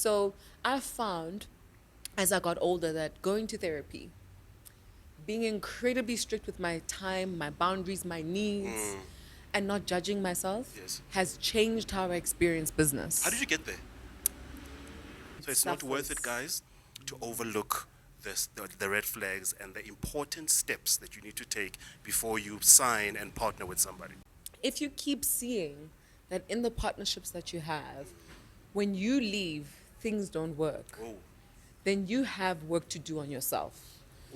So I found as I got older that going to therapy, being incredibly strict with my time, my boundaries, my needs, and not judging myself Yes. has changed how I experience business. How did you get there? So it's not worth it, guys, to overlook the red flags and the important steps that you need to take before you sign and partner with somebody. If you keep seeing that in the partnerships that you have, when you leave, things don't work, Oh, then you have work to do on yourself.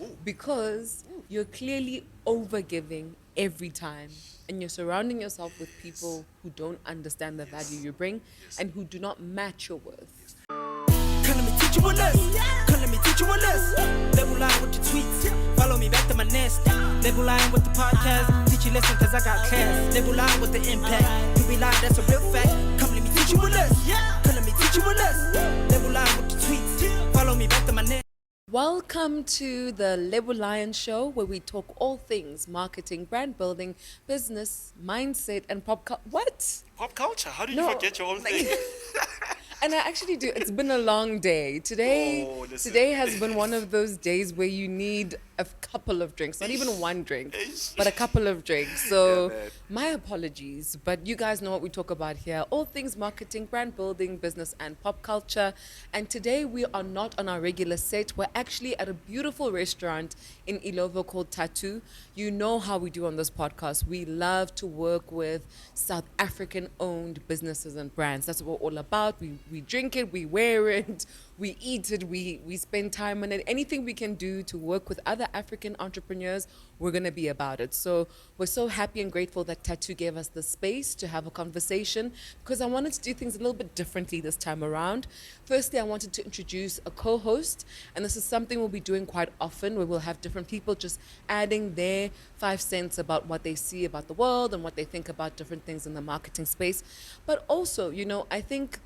oh, Because you're clearly overgiving every time and you're surrounding yourself with people who don't understand the value you bring and who do not match your worth. Come let me teach you a lesson. Come let me teach you a lesson. Label line with the tweets. Follow me back to my nest. Label line with the podcast. Teach you lesson cause I got class. Label line with the impact. You be lying, that's a real fact. Come let me teach you a lesson. Come let me teach you a lesson. Label line with the tweets. Follow me back to my nest. Welcome to the Lebo Lion Show, where we talk all things marketing, brand building, business, mindset, and pop culture. What? pop culture. How did you No, forget your own like- thing? And I actually do. It's been a long day. Today has been one of those days where you need a couple of drinks, not even one drink, but a couple of drinks. So Yeah, man. my apologies, but you guys know what we talk about here. All things marketing, brand building, business, and pop culture. And today we are not on our regular set. We're actually at a beautiful restaurant in Ilovo called Tattoo. You know how we do on this podcast. We love to work with South African owned businesses and brands. That's what we're all about. We drink it, we wear it, we eat it, we spend time on it. Anything we can do to work with other African entrepreneurs, we're going to be about it. So we're so happy and grateful that Tattoo gave us the space to have a conversation, because I wanted to do things a little bit differently this time around. Firstly, I wanted to introduce a co-host, and this is something we'll be doing quite often, where we'll have different people just adding their 5 cents about what they see about the world and what they think about different things in the marketing space. But also, I think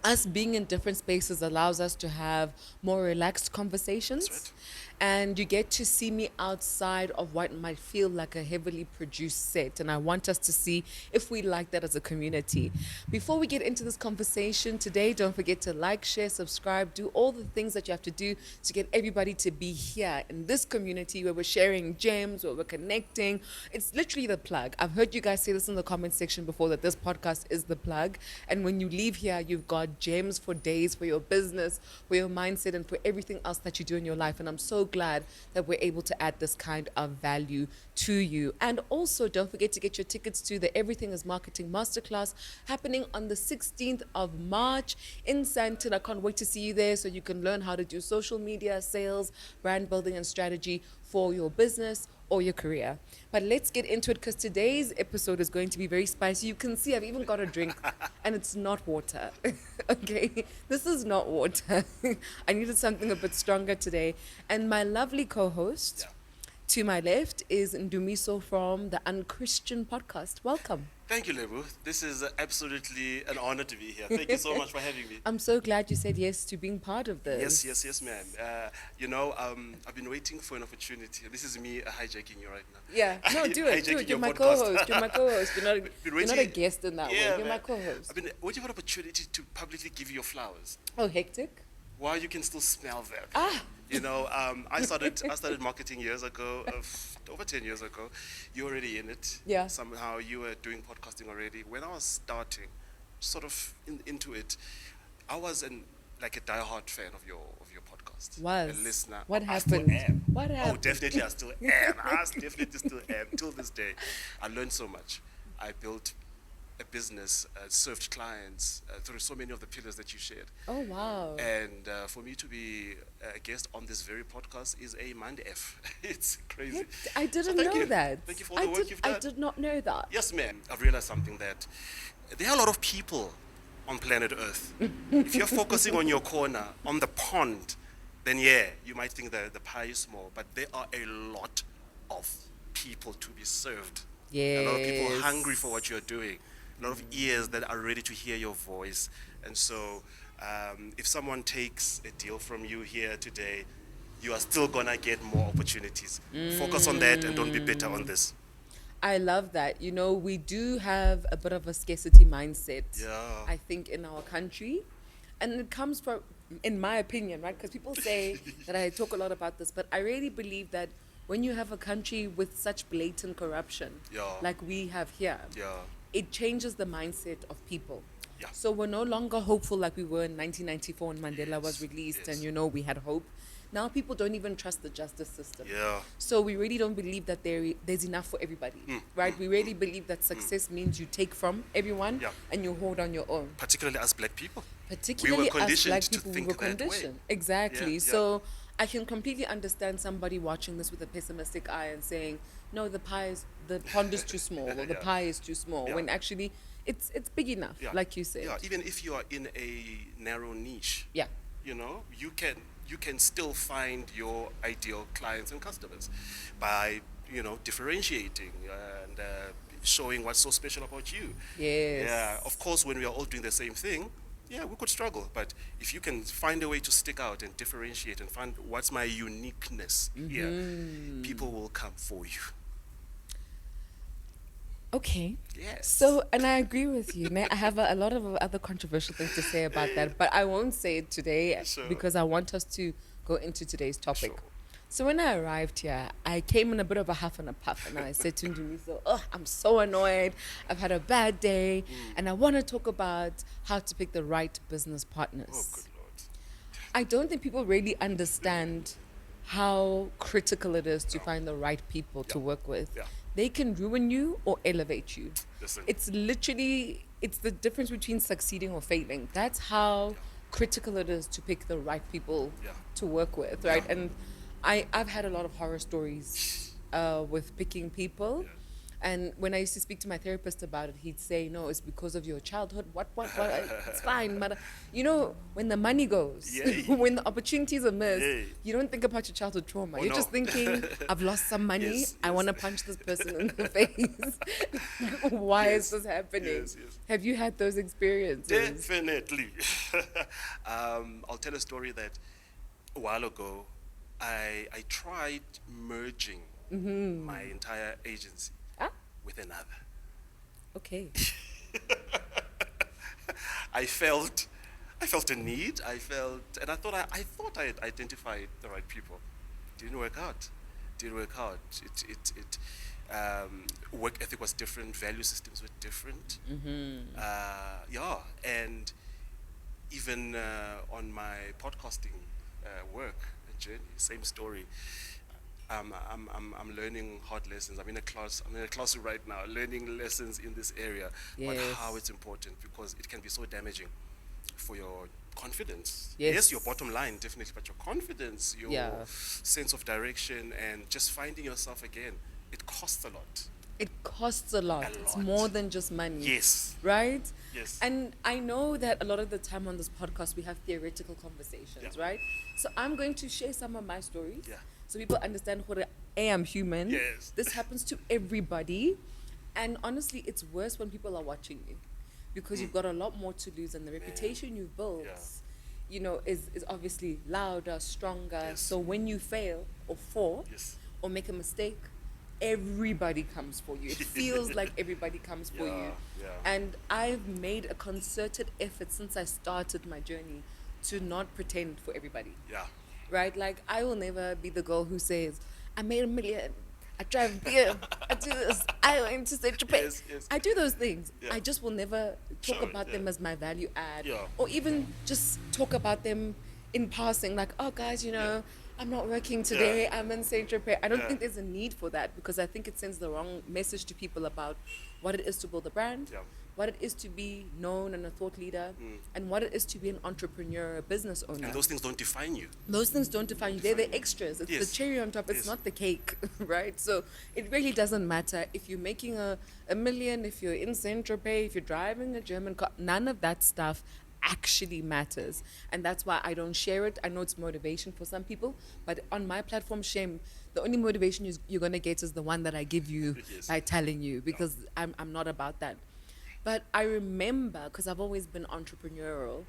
us being in different spaces allows us to have more relaxed conversations. That's right. And you get to see me outside of what might feel like a heavily produced set. And I want us to see if we like that as a community. Before we get into this conversation today, don't forget to like, share, subscribe, do all the things that you have to do to get everybody to be here in this community where we're sharing gems, where we're connecting. It's literally the plug. I've heard you guys say this in the comment section before, that this podcast is the plug. And when you leave here, you've got gems for days, for your business, for your mindset, and for everything else that you do in your life. And I'm so glad that we're able to add this kind of value to you. And also, don't forget to get your tickets to the Everything is Marketing Masterclass happening on the 16th of March in Sandton. I can't wait to see you there, so you can learn how to do social media, sales, brand building, and strategy for your business or your career. But let's get into it, because today's episode is going to be very spicy. You can see I've even got a drink and it's not water. Okay, this is not water. I needed something a bit stronger today. And my lovely co-host to my left is Ndumiso from the Unchristian podcast. Welcome. Thank you, Lebu. This is absolutely an honor to be here. Thank you so much for having me. I'm so glad you said yes to being part of this. Yes, ma'am. I've been waiting for an opportunity. This is me hijacking you right now. Yeah, no, do it. Hijacking You're your my podcast. co-host. You're my co-host. You're not a waiting- guest in that way. You're my man. co-host. I've been waiting for an opportunity to publicly give you your flowers Oh, hectic. while you can still smell them. Ah. I started marketing years ago, over 10 years ago. You're already in it. Yeah. Somehow you were doing podcasting already. When I was starting, sort of into it, I was a diehard fan of your podcast. Was. A listener. What I still happened? am. What Oh, happened? definitely I still am. Definitely still am till this day. I learned so much. I built a business, served clients through so many of the pillars that you shared. Oh, wow. And for me to be a guest on this very podcast is a mind F. It's crazy. I didn't thank know you. that. Thank you for all the work you've done. I did not know that. Yes, ma'am. I've realized something, that there are a lot of people on planet Earth. If you're focusing on your corner, on the pond, then you might think that the pie is small, but there are a lot of people to be served. A lot of people Yes. hungry for what you're doing. A lot of ears that are ready to hear your voice. And so if someone takes a deal from you here today, you are still going to get more opportunities. Focus on that and don't be bitter on this. I love that. We do have a bit of a scarcity mindset, Yeah. I think, in our country. And it comes from, in my opinion, right? Because people say that I talk a lot about this, but I really believe that when you have a country with such blatant corruption, Yeah. like we have here, Yeah. it changes the mindset of people. Yeah. So we're no longer hopeful like we were in 1994 when Mandela was released, yes. and you know we had hope. Now people don't even trust the justice system. Yeah. So we really don't believe that there's enough for everybody, right? We really believe that success means you take from everyone Yeah. and you hold on your own. Particularly as black people. Particularly as conditioned black to people, we think were that way. conditioned. Exactly. Yeah, So I can completely understand somebody watching this with a pessimistic eye and saying, no, the pond is too small, or the Yeah. pie is too small, Yeah. when actually it's big enough, Yeah. like you said. Yeah, even if you are in a narrow niche, Yeah. you know, you can still find your ideal clients and customers by, you know, differentiating and showing what's so special about you. Yes. Yeah, of course, when we are all doing the same thing, yeah, we could struggle. But if you can find a way to stick out and differentiate and find what's my uniqueness here, people will come for you. Okay. Yes. So, and I agree with you. I have a lot of other controversial things to say about that, but I won't say it today Sure. because I want us to go into today's topic. Sure. So when I arrived here, I came in a bit of a huff and a puff, and I said to Ndumiso, "Oh, I'm so annoyed. I've had a bad day, and I want to talk about how to pick the right business partners." Oh, good Lord. I don't think people really understand how critical it is to find the right people to work with. Yeah. They can ruin you or elevate you. Listen. It's literally, it's the difference between succeeding or failing. That's how critical it is to pick the right people Yeah. to work with, right? And I've had a lot of horror stories with picking people. And when I used to speak to my therapist about it, he'd say, no, it's because of your childhood. What? It's fine. But, you know, when the money goes, Yay. when the opportunities are missed, Yay. you don't think about your childhood trauma. Oh, You're no. just thinking, I've lost some money. Yes, I yes. want to punch this person in the face. Why Yes, is this happening? yes, yes. Have you had those experiences? Definitely. I'll tell a story that a while ago, I tried merging my entire agency Ah, with another. okay. I felt a need. And I thought I had identified the right people. Didn't work out. Work ethic was different. Value systems were different. And even on my podcasting work and journey, same story. I'm learning hard lessons. I'm in a classroom right now, learning lessons in this area. But Yes. how it's important, because it can be so damaging for your confidence. Yes. Your bottom line, definitely, but your confidence, your sense of direction, and just finding yourself again. It costs a lot. It costs a lot. A It's lot. more than just money. Yes. Right? Yes. And I know that a lot of the time on this podcast we have theoretical conversations, Yeah. right? So I'm going to share some of my stories Yeah. so people understand what I am human. Yes. This happens to everybody. And honestly, it's worse when people are watching you because you've got a lot more to lose, and the reputation you've built, Yeah. you know, is obviously louder, stronger. Yes. So when you fail or fall Yes. or make a mistake, everybody comes for you. It feels like everybody comes for you. Yeah. And I've made a concerted effort since I started my journey to not pretend for everybody, Yeah. right? Like, I will never be the girl who says, I made $1 million, I drive a beer, I do this, I went to Central Pay. Yes, yes. I do those things. Yeah. I just will never talk Sure, about yeah. them as my value add, Yeah. or even just talk about them in passing, like, oh, guys, you know, I'm not working today, I'm in Saint Tropez. I don't Yeah. think there's a need for that, because I think it sends the wrong message to people about what it is to build a brand, Yeah. what it is to be known and a thought leader, and what it is to be an entrepreneur, a business owner. And those things don't define you. Those things don't define you. They're the extras. It's Yes. the cherry on top. It's Yes. not the cake, right? So it really doesn't matter if you're making a million, if you're in Saint Tropez, if you're driving a German car. None of that stuff actually matters, and that's why I don't share it. I know it's motivation for some people, but on my platform, shame, the only motivation you're gonna get is the one that I give you Yes. by telling you, because I'm not about that. But I remember, because I've always been entrepreneurial,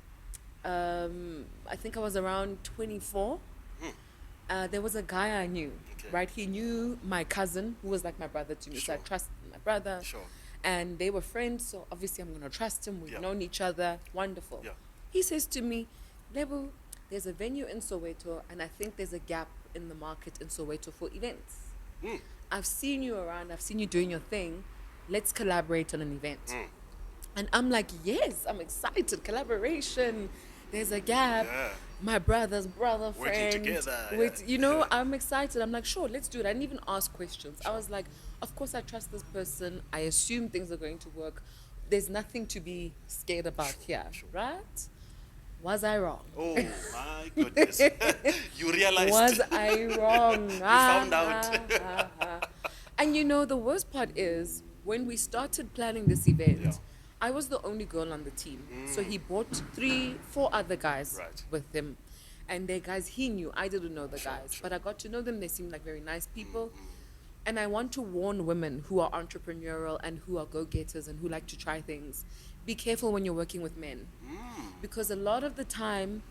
I think I was around 24. There was a guy I knew, Okay. right? He knew my cousin, who was like my brother to me. So I Sure. trusted my brother. Sure. And they were friends, so obviously I'm going to trust him. We've Yeah. known each other. Wonderful. Yeah. He says to me, Lebu, there's a venue in Soweto, and I think there's a gap in the market in Soweto for events. I've seen you around, I've seen you doing your thing. Let's collaborate on an event. And I'm like, yes, I'm excited. Collaboration. There's a gap. Yeah. My brother's brother, Working friend. together, With, yeah. you know, I'm excited. I'm like, sure, let's do it. I didn't even ask questions. I was like, of course I trust this person. I assume things are going to work. There's nothing to be scared about here, right? Was I wrong? Oh my goodness. You realized. Was I wrong? You found out. And you know, the worst part is when we started planning this event, Yeah. I was the only girl on the team. So he brought 4 other guys Right. with him. And they're guys he knew. I didn't know the guys. But I got to know them. They seemed like very nice people. And I want to warn women who are entrepreneurial and who are go-getters and who like to try things. Be careful when you're working with men. Because a lot of the time,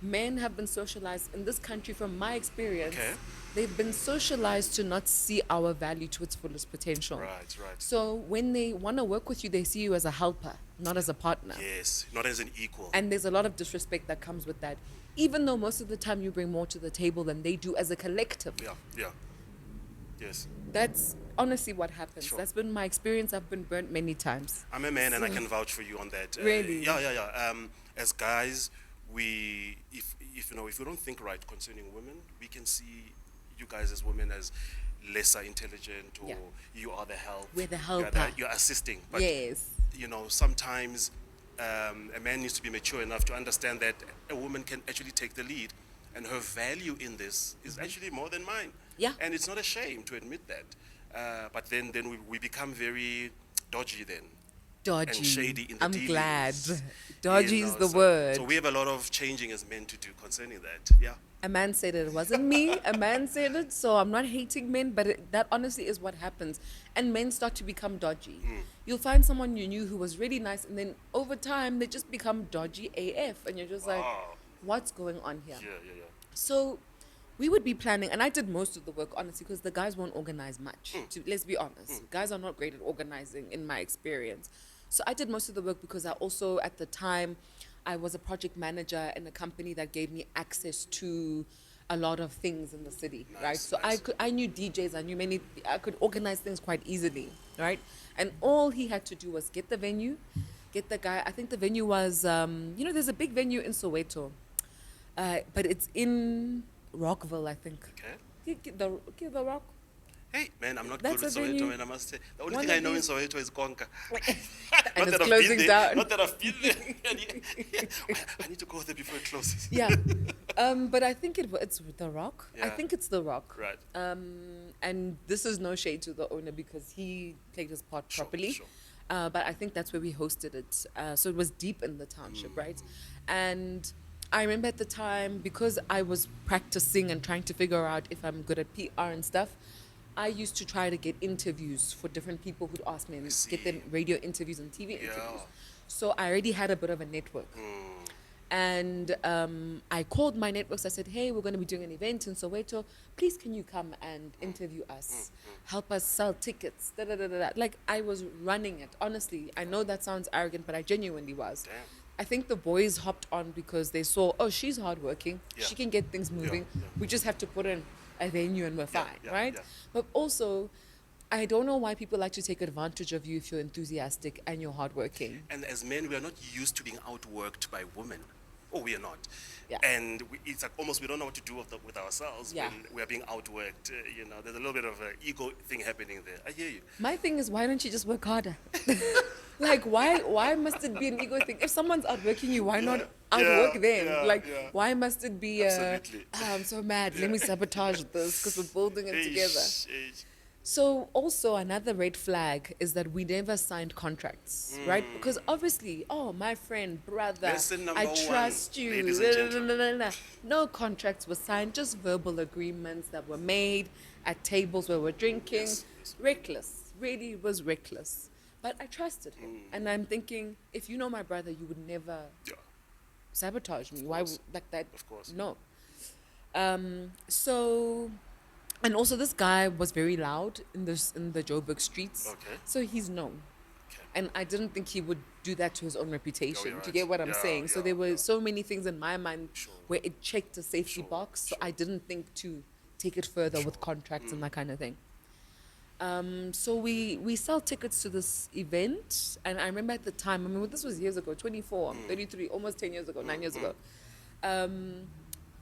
men have been socialized in this country, from my experience, Okay. they've been socialized to not see our value to its fullest potential. Right. So when they want to work with you, they see you as a helper, not as a partner. Yes, not as an equal. And there's a lot of disrespect that comes with that, even though most of the time you bring more to the table than they do as a collective. Yeah. Yes. That's honestly what happens. Sure. That's been my experience. I've been burnt many times. I'm a man and I can vouch for you on that. Really? Yeah. As guys, if we don't think right concerning women, we can see you guys as women as lesser intelligent, or Yeah. you are the help. We're the helper. You're assisting. But Yes. sometimes a man needs to be mature enough to understand that a woman can actually take the lead, and her value in this is actually more than mine. Yeah. And it's not a shame to admit that. But then we become very dodgy then. Dodgy. And shady in the I'm dealings. glad. Dodgy You is know, the so- word. So we have a lot of changing as men to do concerning that. Yeah. A man said it. It wasn't me. A man said it. So I'm not hating men, but that honestly is what happens. And men start to become dodgy. You'll find someone you knew who was really nice, and then over time they just become dodgy AF, and you're just like, Wow. what's going on here? Yeah. So we would be planning, and I did most of the work, honestly, because the guys won't organize much. Let's be honest. Guys are not great at organizing, in my experience. So I did most of the work because I also, at the time, I was a project manager in a company that gave me access to a lot of things in the city, right? So nice. I knew DJs, I could organize things quite easily, right? And all he had to do was get the venue, get the guy. I think the venue was, there's a big venue in Soweto, but it's in Rockville, I think. Okay. The Rock. Hey, man, I'm not That's good with a venue. Soweto, man, I must say. The only One thing I of know in these- Soweto is Konka. And it's I've closing been there. down. Not that I've been there. I need to go there before it closes. Yeah. But I think it's The Rock. I Yeah. think it's The Rock. Right. And this is no shade to the owner because he played his part properly. Sure. But I think that's where we hosted it. So it was deep in the township, right? And I remember at the time, because I was practicing and trying to figure out if I'm good at PR and stuff, I used to try to get interviews for different people who'd ask me and get them radio interviews and TV interviews. So I already had a bit of a network. And I called my networks. I said, hey, we're going to be doing an event in Soweto. Please, can you come and interview us? Help us sell tickets. Da, da, da, da, da. Like, I was running it. Honestly, I know that sounds arrogant, but I genuinely was. Damn. I think the boys hopped on because they saw, oh, she's hardworking. Yeah. She can get things moving. Yeah. We just have to put in a venue and we're fine, yeah, right? yeah. But also, I don't know why people like to take advantage of you if you're enthusiastic and you're hardworking. And as men, we are not used to being outworked by women. Oh, we are not. Yeah. And it's like almost we don't know what to do with ourselves Yeah. when we are being outworked. There's a little bit of an ego thing happening there. I hear you. My thing is, why don't you just work harder? Like, why must it be an ego thing? If someone's outworking you, why not outwork them? Why must it be, Absolutely. I'm so mad, let me sabotage this because we're building it together. Eish. So also another red flag is that we never signed contracts, right? Because obviously, oh, my friend, brother, Lesson number I one, trust you. ladies and gentlemen. No contracts were signed, just verbal agreements that were made at tables where we're drinking. Yes. Reckless, really was reckless. But I trusted him. And I'm thinking, if you know my brother, you would never Yeah. sabotage me. Why would like that? Of course. No. And also this guy was very loud in the Joburg streets. Okay. So he's known. Okay. And I didn't think he would do that to his own reputation. you're Do you right. get what I'm Yeah, saying? So yeah, there were yeah. so many things in my mind Sure. where it checked a safety Sure, box. So sure. I didn't think to take it further with Sure. contracts and that kind of thing. So we sell tickets to this event, and I remember at the time, I mean, this was years ago, 24, I'm 33, almost 10 years ago, 9 years ago.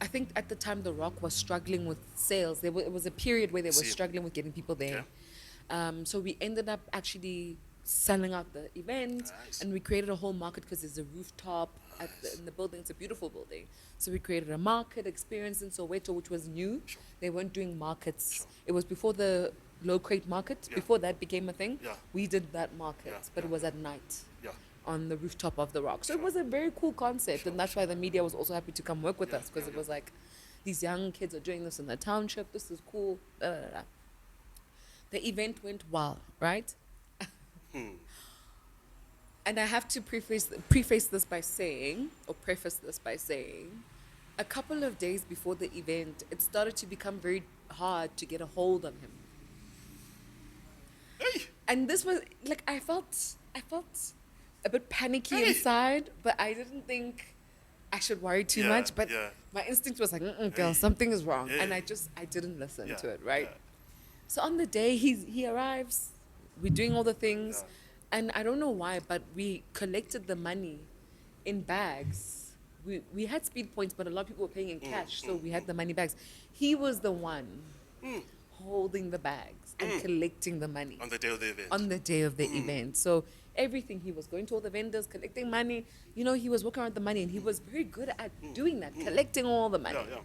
I think at the time, The Rock was struggling with sales. It was a period where they were See. struggling with getting people there. So we ended up actually selling out the event, Nice. and we created a whole market because there's a rooftop in the building. It's a beautiful building. So we created a market experience in Soweto, which was new. Sure. They weren't doing markets. Sure. It was before the low crate market. Yeah. Before that became a thing, Yeah. we did that market, Yeah, but it yeah. was at night Yeah. on the rooftop of the Rock. So it Sure. was a very cool concept, and that's why the media was also happy to come work with Yeah, us, because yeah, it was like, these young kids are doing this in the township. This is cool. Da, da, da, da. The event went well, right? And I have to preface this by saying, or preface this by saying, a couple of days before the event, it started to become very hard to get a hold of him. Hey. And this was like I felt a bit panicky inside, but I didn't think I should worry too Yeah, much. But yeah. my instinct was like, girl, Hey. something is wrong, Yeah. and I didn't listen Yeah, to it, right? yeah. So on the day he arrives, we're doing all the things, Yeah. and I don't know why, but we collected the money in bags. We had speed points, but a lot of people were paying in cash, so we had the money bags. He was the one holding the bags and collecting the money On the day of the event. on the day of the event. So everything, he was going to all the vendors, collecting money. You know, he was working around the money, and he was very good at doing that, collecting all the money. Yeah, yeah.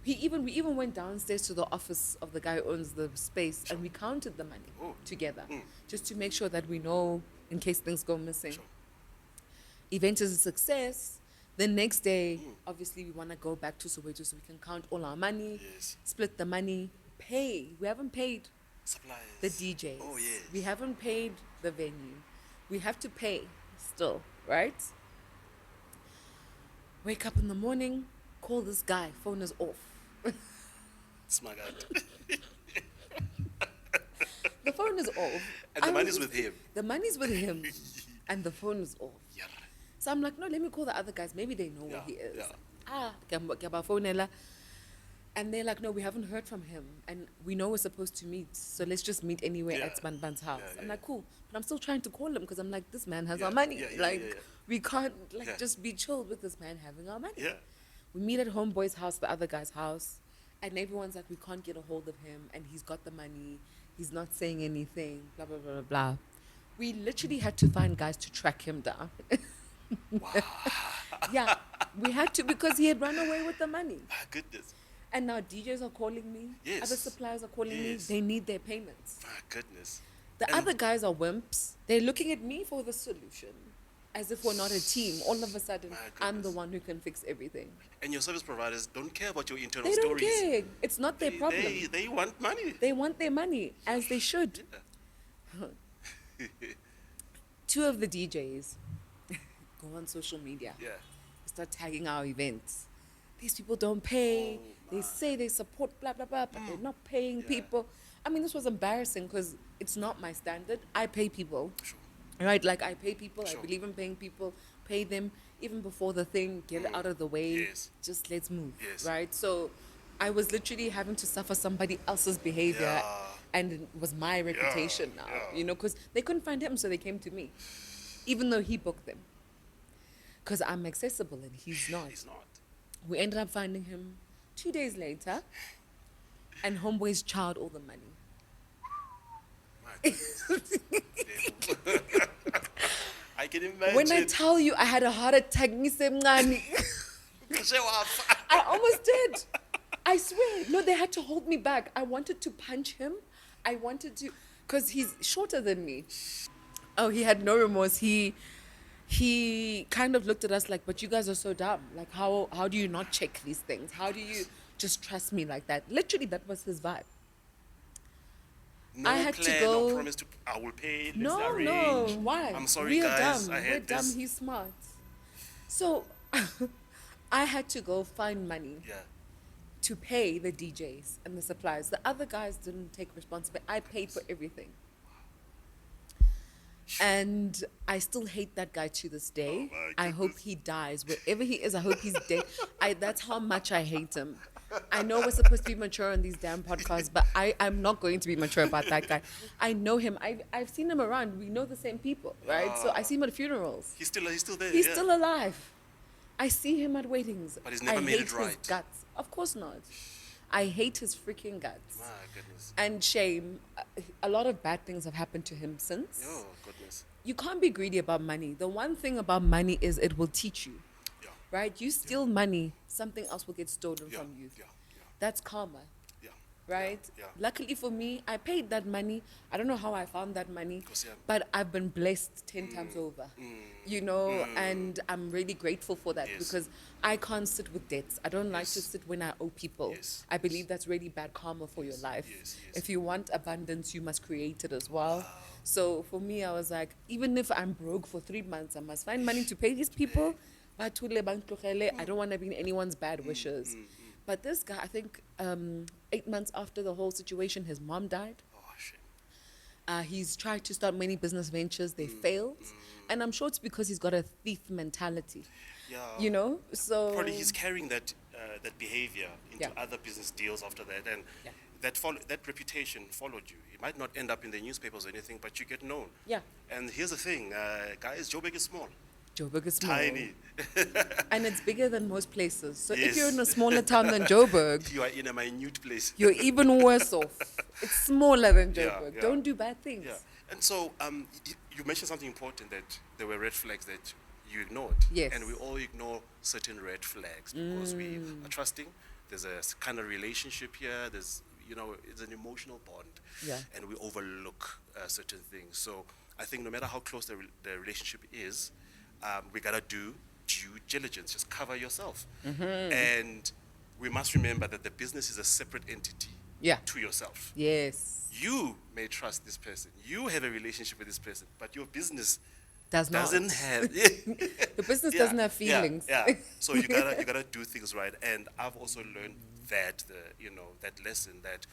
We even went downstairs to the office of the guy who owns the space, and we counted the money Oh. together, just to make sure that we know in case things go missing. Sure. Event is a success. The next day, obviously, we want to go back to Soweto so we can count all our money, Yes. split the money, pay. We haven't paid Suppliers. the DJs. Oh, yes. We haven't paid the venue. We have to pay still, right? Wake up in the morning, call this guy, phone is off. Smagad. The phone is off. And the I money's was- with him. The money's with him, and the phone is off. Yeah. So I'm like, no, let me call the other guys. Maybe they know where Yeah, he is. yeah. Phonela. And they're like, no, we haven't heard from him. And we know we're supposed to meet. So let's just meet anywhere Yeah. at Ban's house. Yeah, I'm yeah, like, cool. But I'm still trying to call him because I'm like, this man has Yeah, our money. yeah, yeah, like, yeah, yeah. we can't Yeah. just be chilled with this man having our money. Yeah. We meet at Homeboy's house, the other guy's house. And everyone's like, we can't get a hold of him. And he's got the money. He's not saying anything. Blah, blah, blah, blah, blah. We literally had to find guys to track him down. Yeah, we had to, because he had run away with the money. My goodness. And now DJs are calling me. Yes. Other suppliers are calling me. Yes. They need their payments. My goodness. The And- other guys are wimps. They're looking at me for the solution. As if we're not a team. All of a sudden, My I'm the goodness. one who can fix everything. And your service providers don't care about your internal They don't stories. care. It's not their problem. They want money. They want their money, as they should. Two of the DJs go on social media. Yeah. Start tagging our events. These people don't pay. Oh, They say they support blah blah blah, but they're not paying Yeah. people. I mean, this was embarrassing because it's not my standard. I pay people, Sure. right? Like I pay people. Sure. I believe in paying people. Pay them even before the thing. Get it out of the way. Yes. Just let's move, Yes. right? So, I was literally having to suffer somebody else's behavior, Yeah. and it was my reputation now. yeah. You know, because they couldn't find him, so they came to me, even though he booked them. Because I'm accessible and he's not. He's not. We ended up finding him 2 days later, and Homeboy's charred all the money. My goodness. I can imagine. When I tell you I had a heart attack, ngisemncane. I almost did. I swear. No, they had to hold me back. I wanted to punch him. I wanted to, because he's shorter than me. Oh, he had no remorse. He kind of looked at us like, but you guys are so dumb. Like, how do you not check these things? How do you just trust me like that? Literally, that was his vibe. No I had to plan, go- no promise to. I will pay. Let's No, arrange. no. Why? I'm sorry, We're guys. dumb. I We're had dumb. this. He's smart. So, I had to go find money Yeah. to pay the DJs and the suppliers. The other guys didn't take responsibility. I paid for everything. And I still hate that guy to this day. Oh my I hope goodness. he dies. Wherever he is, I hope he's dead. That's how much I hate him. I know we're supposed to be mature on these damn podcasts, but I'm not going to be mature about that guy. I know him. I've seen him around. We know the same people, right? So I see him at funerals. He's still there. He's yeah. still alive. I see him at weddings. But he's never I made hate it right. his guts. Of course not. I hate his freaking guts. My goodness. And shame. A lot of bad things have happened to him since. Oh goodness. You can't be greedy about money. The one thing about money is it will teach you, Yeah. right? You steal money, something else will get stolen Yeah. from you. Yeah. That's karma, Yeah. right? Yeah. Luckily for me, I paid that money. I don't know how I found that money, 'Cause, yeah. but I've been blessed 10 times over, you know, and I'm really grateful for that Yes. because I can't sit with debts. I don't like to Yes. sit when I owe people. Yes. I believe that's really bad karma for your life. Yes. If you want abundance, you must create it as well. So for me, I was like, even if I'm broke for 3 months, I must find money to pay these people. I don't want to be in anyone's bad wishes. But this guy, I think 8 months after the whole situation, his mom died. Oh shame. He's tried to start many business ventures. They failed. And I'm sure it's because he's got a thief mentality, Yeah. you know? So Probably he's carrying that behavior into Yeah. other business deals after that, and Yeah. that reputation followed you. It might not end up in the newspapers or anything, but you get known. Yeah. And here's the thing, guys, Joburg is small, Joburg is small. tiny. And it's bigger than most places. So if Yes. you're in a smaller town than Joburg, You are in a minute place. you're even worse off. It's smaller than Yeah, Joburg. yeah. Don't do bad things. Yeah. And so you mentioned something important, that there were red flags that you ignored. Yes. And we all ignore certain red flags because we are trusting. There's a kind of relationship here. There's, it's an emotional bond. Yeah. And we overlook certain things. So I think no matter how close the relationship is, we gotta do due diligence. Just cover yourself. And we must remember that the business is a separate entity Yeah. to yourself. Yes. You may trust this person. You have a relationship with this person, but your business Does not. doesn't have. The business doesn't have feelings. Yeah. So you gotta do things right. And I've also learned that that lesson, that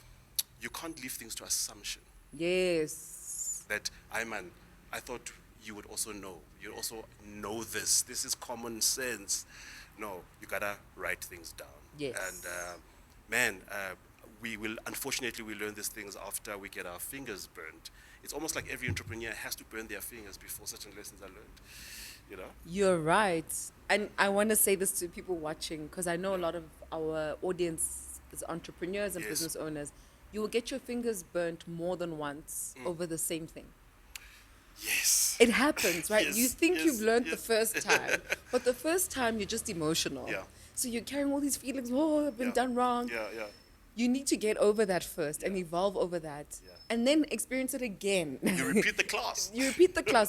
you can't leave things to assumption. Yes. That I thought you would also know. You also know this. This is common sense. No, you gotta write things down. Yes. And unfortunately we learn these things after we get our fingers burned. It's almost like every entrepreneur has to burn their fingers before certain lessons are learned. You're right. And I want to say this to people watching, because I know a lot of our audience is entrepreneurs and Yes. business owners. You will get your fingers burnt more than once over the same thing. Yes. It happens, right? Yes, You think yes, you've learned the yes. first time, but the first time you're just emotional. Yeah. So you're carrying all these feelings, oh, I've been Yeah. done wrong. Yeah. You need to get over that first and Yeah. evolve over that. Yeah. And then experience it again. You repeat the class. You repeat the class.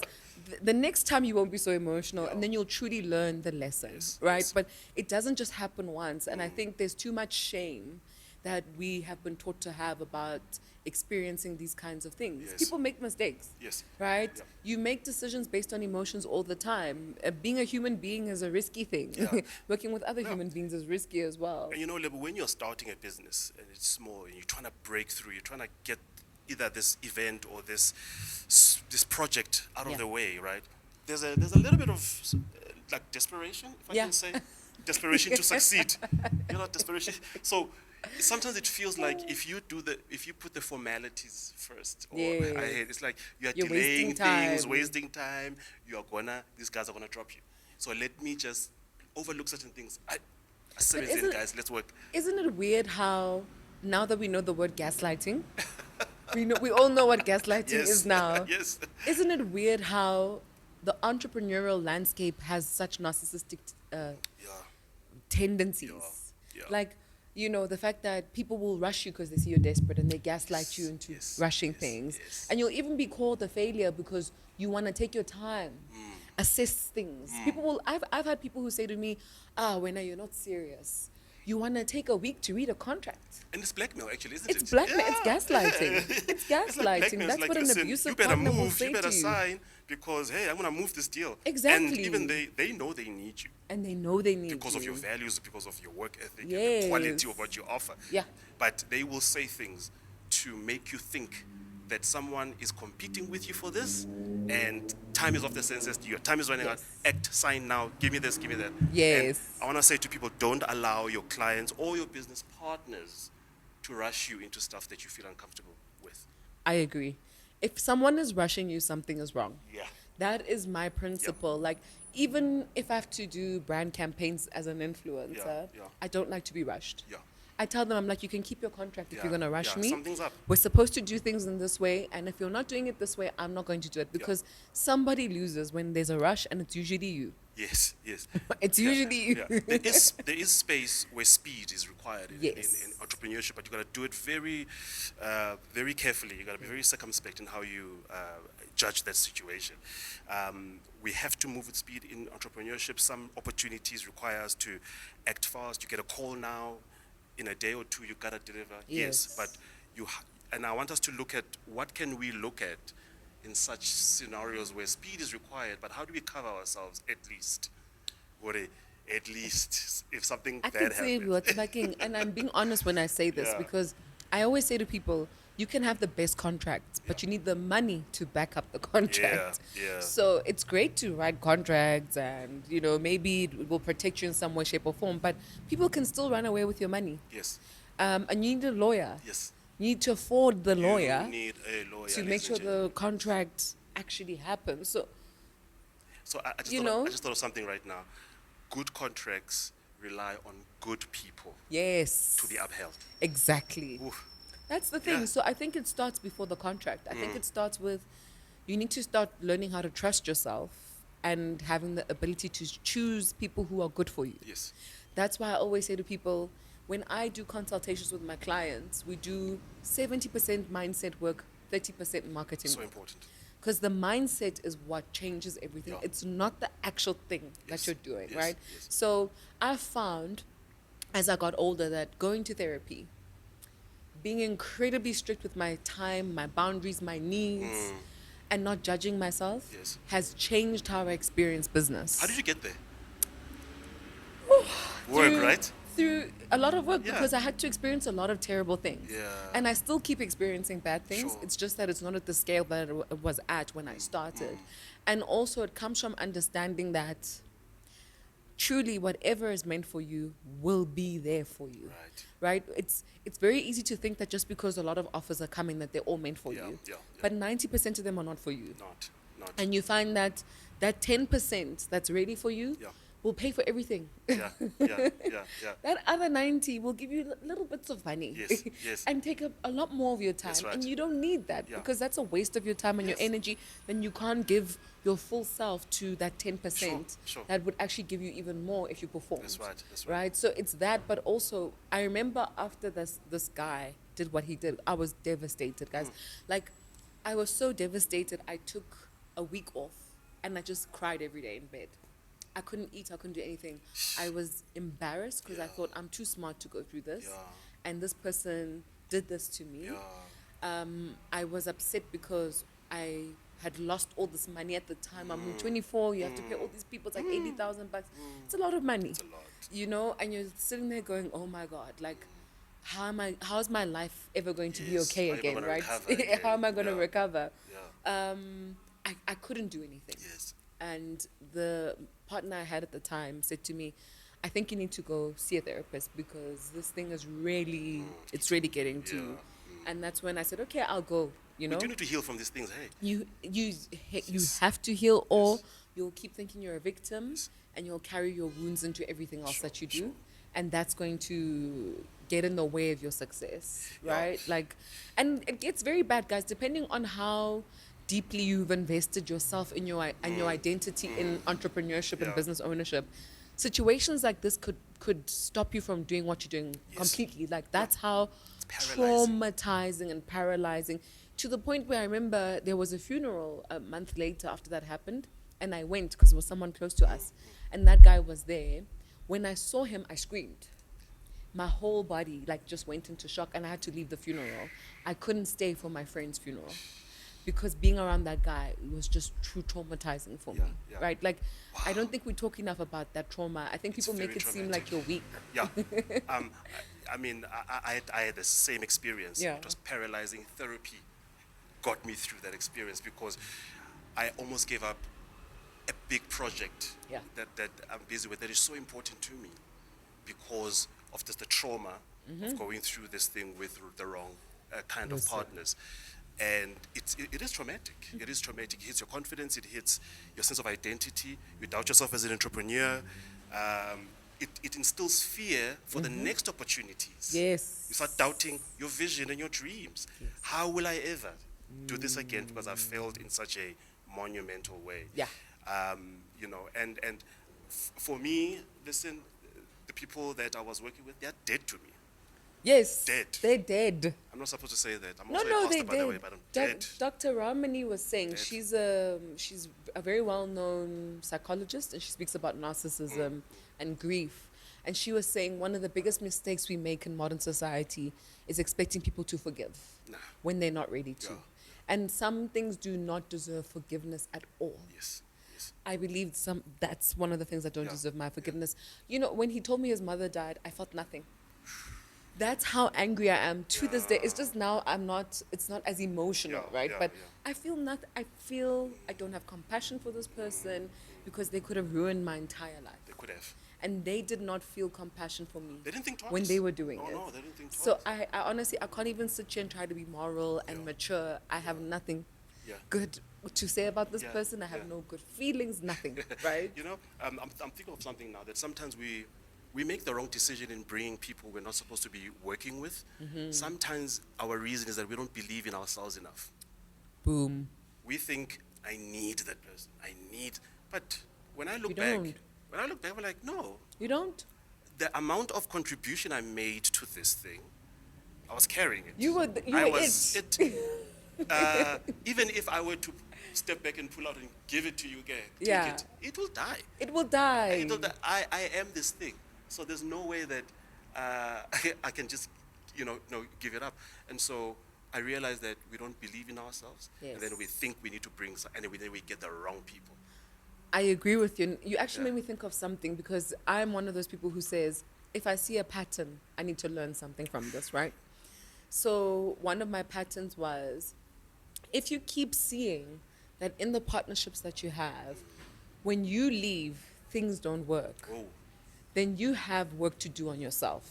The next time you won't be so emotional, Yeah. and then you'll truly learn the lesson, Yes, right? yes. But it doesn't just happen once. And I think there's too much shame that we have been taught to have about experiencing these kinds of things. Yes. People make mistakes, Yes. right? Yeah. You make decisions based on emotions all the time. Being a human being is a risky thing. Yeah. Working with other human beings is risky as well. And Lebo, when you're starting a business and it's small and you're trying to break through, you're trying to get either this event or this project out of Yeah. the way, right? There's a little bit of like desperation, if I Yeah. can say, desperation to succeed. Desperation. So sometimes it feels like if you put the formalities first, or Yes. ahead, it's like you're You're delaying wasting things, time. wasting time. These guys are gonna drop you. So let me just overlook certain things. I said it in, isn't- guys. Let's work. Isn't it weird how, now that we know the word gaslighting, we all know what gaslighting Yes. is now. Yes. Isn't it weird how the entrepreneurial landscape has such narcissistic Yeah. tendencies? Yeah. Like, the fact that people will rush you because they see you're desperate and they gaslight you into Yes, rushing yes, things. yes. And you'll even be called a failure because you want to take your time, assess things. I've had people who say to me, Wena, you're not serious. You want to take a week to read a contract. And it's blackmail, actually, isn't it? It's blackmail. Yeah. It's gaslighting. It's It's like gaslighting. blackmail. That's It's like, what an listen, abusive you better partner will move, say you better to you. sign, because, hey, I'm going to move this deal. Exactly. And even they know they need you And they know they need because you. of your values, because of your work ethic, and Yes. the quality of what you offer. Yeah. But they will say things to make you think that someone is competing with you for this, and time is of the essence. Your time is running out. Act, sign now. Give me this, give me that. Yes. And I want to say to people, don't allow your clients or your business partners to rush you into stuff that you feel uncomfortable with. I agree. If someone is rushing you, something is wrong. Yeah. That is my principle. Like, even if I have to do brand campaigns as an influencer, Yeah. I don't like to be rushed. Yeah. I tell them, I'm like, you can keep your contract if Yeah. you're going to rush Yeah. me. Something's up. We're supposed to do things in this way. And if you're not doing it this way, I'm not going to do it. Because somebody loses when there's a rush, and it's usually you. Yes, yes. It's usually you. Yeah. There is space where speed is required in entrepreneurship, but you got to do it very, very carefully. You got to be very circumspect in how you judge that situation. We have to move with speed in entrepreneurship. Some opportunities require us to act fast. You get a call now, in a day or two you got to deliver. Yes, but and I want us to look at what can we look at in such scenarios where speed is required, but how do we cover ourselves at least? At least if something I bad could say happens. what's lacking, and I'm being honest when I say this, because I always say to people, you can have the best contracts, but you need the money to back up the contract. Yeah. So it's great to write contracts, and maybe it will protect you in some way, shape, or form, but people can still run away with your money. Yes. And you need a lawyer. Yes. You need to afford the lawyer You need a lawyer to make sure the contract actually happens. So I just thought of something right now. Good contracts rely on good people yes, to be upheld. exactly. Oof. That's the thing. Yeah. So I think it starts before the contract. I think it starts with, you need to start learning how to trust yourself and having the ability to choose people who are good for you. Yes. That's why I always say to people, when I do consultations with my clients, we do 70% mindset work, 30% marketing So work. important. Because the mindset is what changes everything. Yeah. It's not the actual thing Yes. that you're doing, Yes. right? Yes. So I found, as I got older, that going to therapy, being incredibly strict with my time, my boundaries, my needs, and not judging myself Yes. has changed how I experience business. How did you get there? Through- right? Through a lot of work, Yeah. because I had to experience a lot of terrible things. Yeah. And I still keep experiencing bad things. Sure. It's just that it's not at the scale that it was at when I started. And also it comes from understanding that truly whatever is meant for you will be there for you. Right? It's very easy to think that just because a lot of offers are coming that they're all meant for you. Yeah. But 90% of them are not for you. Not. And you find that 10% that's ready for you Yeah. will pay for everything. Yeah. That other 90 will give you little bits of money. Yes. And take up a lot more of your time. That's right. And you don't need that, Yeah. because that's a waste of your time and your Yes. energy. Then you can't give your full self to that 10% Sure. that would actually give you even more if you performed. That's right. Right? So it's that, but also I remember after this guy did what he did, I was devastated, guys. Like, I was so devastated. I took a week off and I just cried every day in bed. I couldn't eat, I couldn't do anything. I was embarrassed because I thought I'm too smart to go through this. Yeah. And this person did this to me. Yeah. I was upset because I had lost all this money at the time. I'm 24, you have to pay all these people, it's like 80,000 bucks. It's a lot of money. It's a lot. And you're sitting there going, oh my God, like, how's my life ever going to be Yes. okay How am I again, gonna right? recover again? How am I going to Yeah. recover? Yeah. I couldn't do anything. Yes. And the partner I had at the time said to me, I think you need to go see a therapist because this thing is really, it's really getting to you. And that's when I said, okay, I'll go, We do need to heal from these things, hey. You Yes. have to heal, or Yes. you'll keep thinking you're a victim and you'll carry your wounds into everything else that you do. Sure. And that's going to get in the way of your success, Yeah. right? Like, and it gets very bad, guys, depending on how deeply you've invested yourself in your identity in entrepreneurship and Yeah. business ownership. Situations like this could stop you from doing what you're doing completely. Like, that's how paralyzing. traumatizing and paralyzing, to the point where I remember there was a funeral a month later after that happened, and I went because it was someone close to us, and that guy was there. When I saw him, I screamed. My whole body just went into shock, and I had to leave the funeral. I couldn't stay for my friend's funeral because being around that guy was just true traumatizing for me, yeah. right? Like, I don't think we talk enough about that trauma. I think It's people make very it seem like you're weak. Yeah. I mean, I had the same experience. Yeah. It was paralyzing therapy. got me through that experience, because I almost gave up a big project Yeah. that I'm busy with that is so important to me, because of just the trauma of going through this thing with the wrong kind of Listen. partners. And it is traumatic. It is traumatic. It hits your confidence. It hits your sense of identity. You doubt yourself as an entrepreneur. It instills fear for the next opportunities. Yes. You start doubting your vision and your dreams. How will I ever do this again, because I've failed in such a monumental way? Yeah. You know, and for me, listen, the people that I was working with, they're dead to me. Yes. Dead. They're dead. I'm not supposed to say that. I'm No, also a no, pastor, they by the way, did. but I'm dead. Dr. Ramani was saying Dead. she's a very well-known psychologist, and she speaks about narcissism and grief. And she was saying one of the biggest mistakes we make in modern society is expecting people to forgive Nah. when they're not ready to. Yeah. And some things do not deserve forgiveness at all. Yes. Yes. I believe that's one of the things that don't Yeah. deserve my forgiveness. You know, when he told me his mother died, I felt nothing. That's how angry I am to this day. It's just now it's not as emotional, Yeah, right? yeah, But yeah. I feel nothing. I feel I don't have compassion for this person because they could have ruined my entire life. They could have. And they did not feel compassion for me They didn't think twice. when they were doing No, it. no, they didn't think So twice. I honestly, I can't even sit here and try to be moral and Yeah. mature. I have nothing Yeah. good to say about this Yeah, person. I have yeah. no good feelings, nothing, right? You know, I'm thinking of something now, that sometimes we make the wrong decision in bringing people we're not supposed to be working with. Sometimes our reason is that we don't believe in ourselves enough. Boom. We think, I need that person. But when I look You back, don't. we're like, no. You don't? The amount of contribution I made to this thing, I was carrying it. You were it. Even if I were to step back and pull out and give it to you again, Yeah. it will die. It will die. It'll die. I am this thing. So there's no way that I can just, no, give it up. And so I realized that we don't believe in ourselves, and then Yes. we think we need to bring, and then we get the wrong people. I agree with you. You actually Yeah. made me think of something, because I'm one of those people who says, if I see a pattern, I need to learn something from this, right? So one of my patterns was, if you keep seeing that in the partnerships that you have, when you leave, things don't work, Oh, then you have work to do on yourself.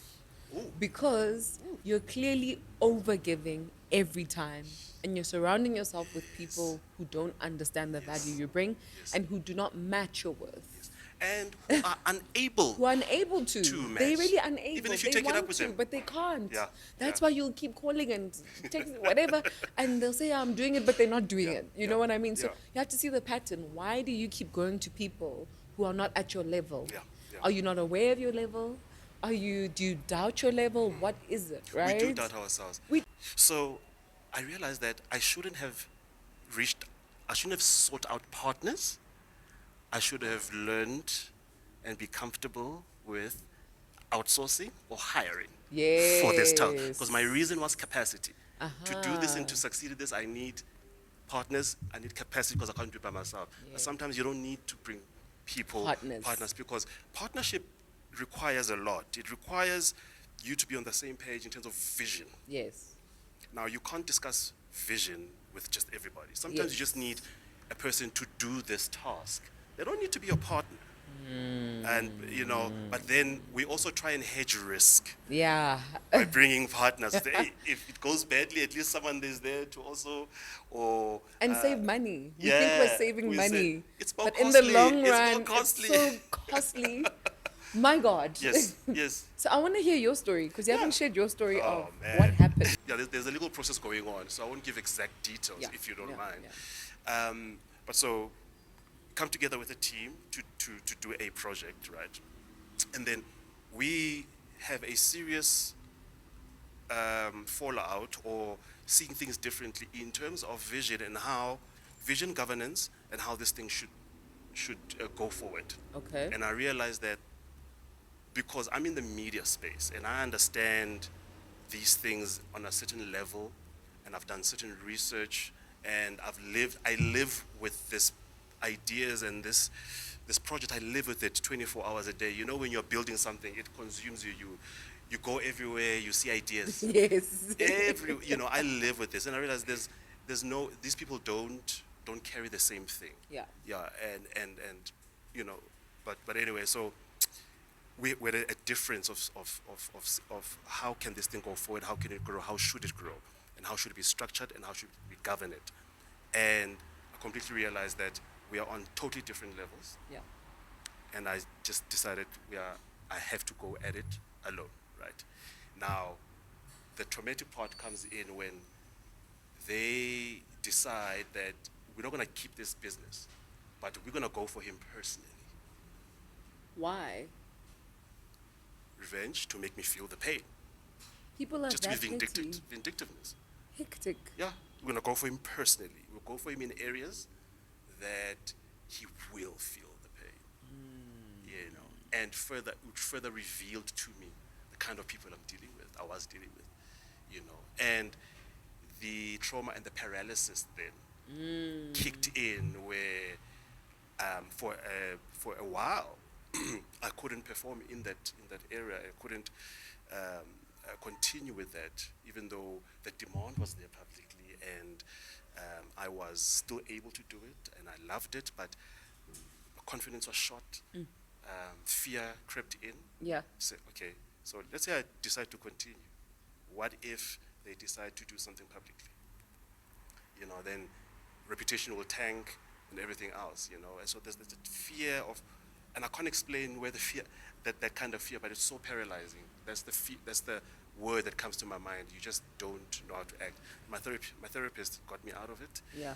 Ooh. Because you're clearly overgiving every time, and you're surrounding yourself with people who don't understand the value you bring and who do not match your worth. and who are unable. Who are unable to. To They match. really unable. Even if you they take it want up with to, them. but they can't. Yeah, That's yeah. why you'll keep calling and texting, whatever, and they'll say, I'm doing it, but they're not doing Yeah, it. You yeah, know what I mean? So yeah. you have to see the pattern. Why do you keep going to people who are not at your level? Yeah, yeah. Are you not aware of your level? Do you doubt your level? What is it, right? We do doubt ourselves. So I realized that I shouldn't have sought out partners. I should have learned and be comfortable with outsourcing or hiring for this task. Because my reason was capacity. To do this and to succeed at this, I need partners, I need capacity, because I can't do it by myself. But sometimes you don't need to bring people, Partners, because partnership requires a lot. It requires you to be on the same page in terms of vision. Yes. Now, you can't discuss vision with just everybody. Sometimes you just need a person to do this task. They don't need to be your partner. And, but then we also try and hedge risk Yeah. by bringing partners. Hey, if it goes badly, at least someone is there to also, And save money. We think we're saving we money. say, it's more but in the costly, long it's more run, costly. it's so costly. My God. Yes, yes. So I want to hear your story, because you haven't shared your story Oh, of man. what happened. Yeah, there's a legal process going on, so I won't give exact details Yeah, if you don't yeah, mind. But so, come together with a team to do a project, right? And then we have a serious fallout, or seeing things differently in terms of vision and how vision governance and how this thing should go forward. Okay. And I realized that because I'm in the media space and I understand these things on a certain level, and I've done certain research, and I live with this ideas and this project. I live with it 24 hours a day. You know, when you're building something, it consumes you. You go everywhere, you see ideas. Yes. I live with this, and I realize these people don't carry the same thing. Yeah. Yeah, and you know, but anyway, so we're at a difference of how can this thing go forward, how can it grow, how should it grow, and how should it be structured, and how should we govern it. And I completely realized that we are on totally different levels, Yeah. and I just decided I have to go at it alone, right? Now, the traumatic part comes in when they decide that we're not going to keep this business, but we're going to go for him personally. Why? Revenge to make me feel the pain. People are Just to that be petty. vindictiveness. Hectic. Yeah, we're going to go for him personally. We'll go for him in areas that he will feel the pain. You know, and further revealed to me the kind of people I was dealing with, you know. And the trauma and the paralysis then kicked in where for a while I couldn't perform in that area. I couldn't continue with that, even though the demand was there publicly, and I was still able to do it, and I loved it, but my confidence was shot. Fear crept in. Yeah. Say, okay, so let's say I decide to continue. What if they decide to do something publicly? You know, then reputation will tank and everything else, you know. And so there's that fear of, and I can't explain where the fear, that kind of fear, but it's so paralyzing. That's the word that comes to my mind. You just don't know how to act. My therapist got me out of it. Yeah.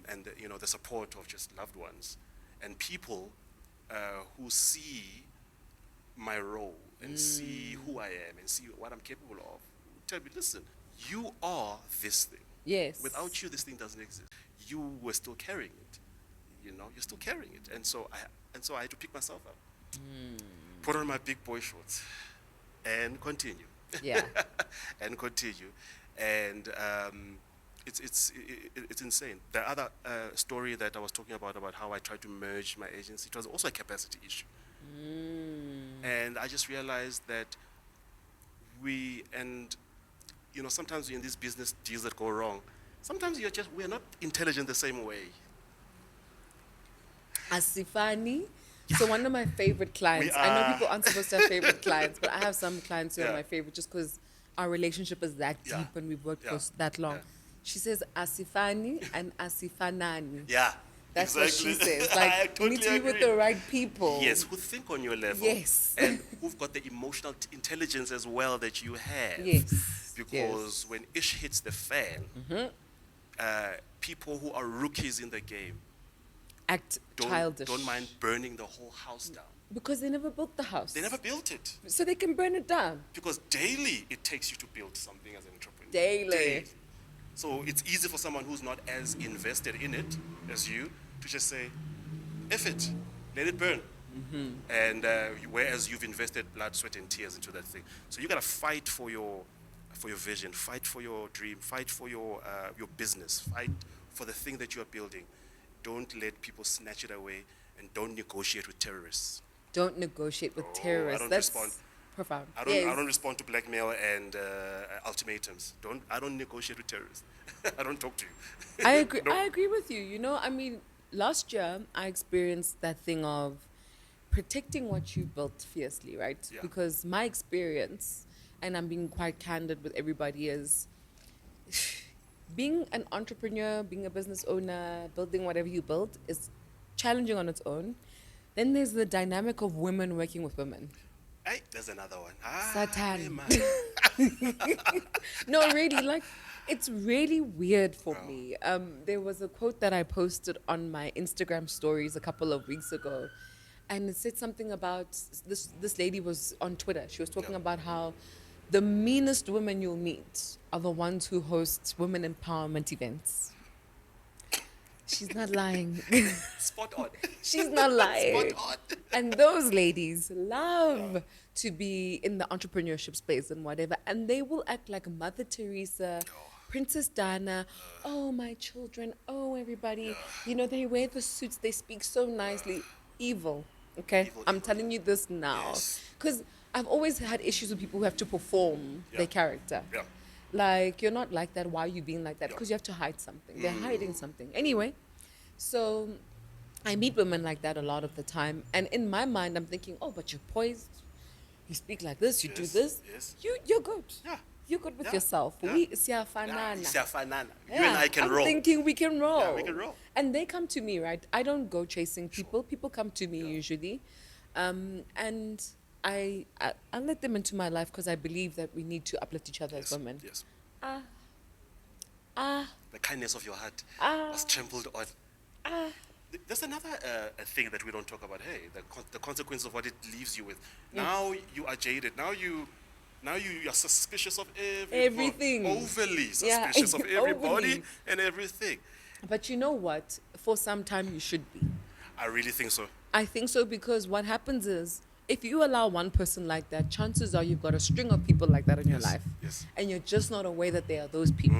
And you know, the support of just loved ones and people who see my role and see who I am and see what I'm capable of. Tell me, listen, you are this thing. Yes. Without you, this thing doesn't exist. You were still carrying it. You know, you're still carrying it. And so I had to pick myself up, put on my big boy shorts, and continue. Yeah. And continue. And it's insane. The other story that I was talking about how I tried to merge my agency, it was also a capacity issue. And I just realized that you know, sometimes in these business deals that go wrong, sometimes we're not intelligent the same way. Asifani. So one of my favorite clients, I know people aren't supposed to have favorite clients, but I have some clients who are my favorite just because our relationship is that deep and we've worked for that long. Yeah. She says Asifani and Asifanani. Yeah. That's exactly. what she says. I Like, totally you need to be with agree. the right people. Yes, who think on your level. Yes. And who've got the emotional intelligence as well that you have. Yes. Because when ish hits the fan, people who are rookies in the game Act childish. don't mind burning the whole house down. Because they never built the house. They never built it. So they can burn it down. Because daily it takes you to build something as an entrepreneur. Daily. So it's easy for someone who's not as invested in it as you to just say, F it, let it burn. And whereas you've invested blood, sweat, and tears into that thing. So you gotta fight for your vision, fight for your dream, fight for your business, fight for the thing that you are building. Don't let people snatch it away, and don't negotiate with terrorists. Don't negotiate with terrorists. I don't That's respond. profound. I Yes. don't respond to blackmail and ultimatums. I don't negotiate with terrorists. I don't talk to you. I agree. No. I agree with you. You know, I mean, last year I experienced that thing of protecting what you built fiercely, right? Yeah. Because my experience, and I'm being quite candid with everybody, is being an entrepreneur, being a business owner, building whatever you build is challenging on its own. Then there's the dynamic of women working with women. Hey, there's another one. Satan. Man. No, really, like, it's really weird for me. There was a quote that I posted on my Instagram stories a couple of weeks ago, and it said something about this lady was on Twitter. She was talking about how the meanest women you'll meet are the ones who host women empowerment events. She's not lying. Spot on. She's not lying. Spot on. And those ladies love to be in the entrepreneurship space and whatever. And they will act like Mother Teresa, Princess Diana. Oh, my children. Oh, everybody. You know, they wear the suits. They speak so nicely. Evil. Okay? I'm telling you this now. Yes. Because I've always had issues with people who have to perform their character. Yeah. Like, you're not like that. Why are you being like that? Yeah. Because you have to hide something. They're hiding something. Anyway, so I meet women like that a lot of the time. And in my mind, I'm thinking, oh, but you're poised. You speak like this. You do Yes, this. yes. You're good. Yeah. You're good with Yeah, yourself. yeah. We Yeah, siyafanana. isiyafanana. You Yeah, and I can I'm roll. thinking we can roll. Yeah, we can roll. And they come to me, right? I don't go chasing people. People come to me usually. And I let them into my life because I believe that we need to uplift each other as women. Yes. Ah, The kindness of your heart Ah. was trampled on. There's another thing that we don't talk about. Hey, the consequence of what it leaves you with. Now you are jaded. Now you are suspicious of Everything. Overly Yeah, suspicious of everybody overly. and everything. but you know what? For some time, you should be. I really think so. I think so because what happens is, if you allow one person like that, chances are you've got a string of people like that in your life. Yes. And you're just not aware that they are those people.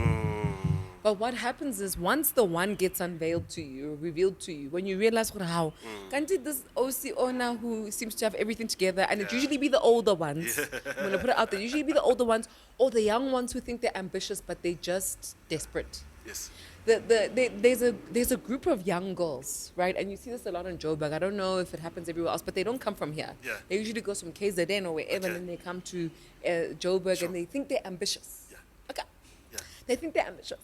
But what happens is, once the one gets unveiled to you, revealed to you, when you realize how, can't it this OC owner who seems to have everything together, and it usually be the older ones. I'm going to put it out there. Usually be the older ones or the young ones who think they're ambitious, but they're just desperate. Yes. There's a group of young girls, right? And you see this a lot in Joburg. I don't know if it happens everywhere else, but they don't come from here. Yeah. They usually go from KZN or wherever, Okay. and then they come to Joburg, Sure. and they think they're ambitious. Yeah. Okay. Yeah. They think they're ambitious.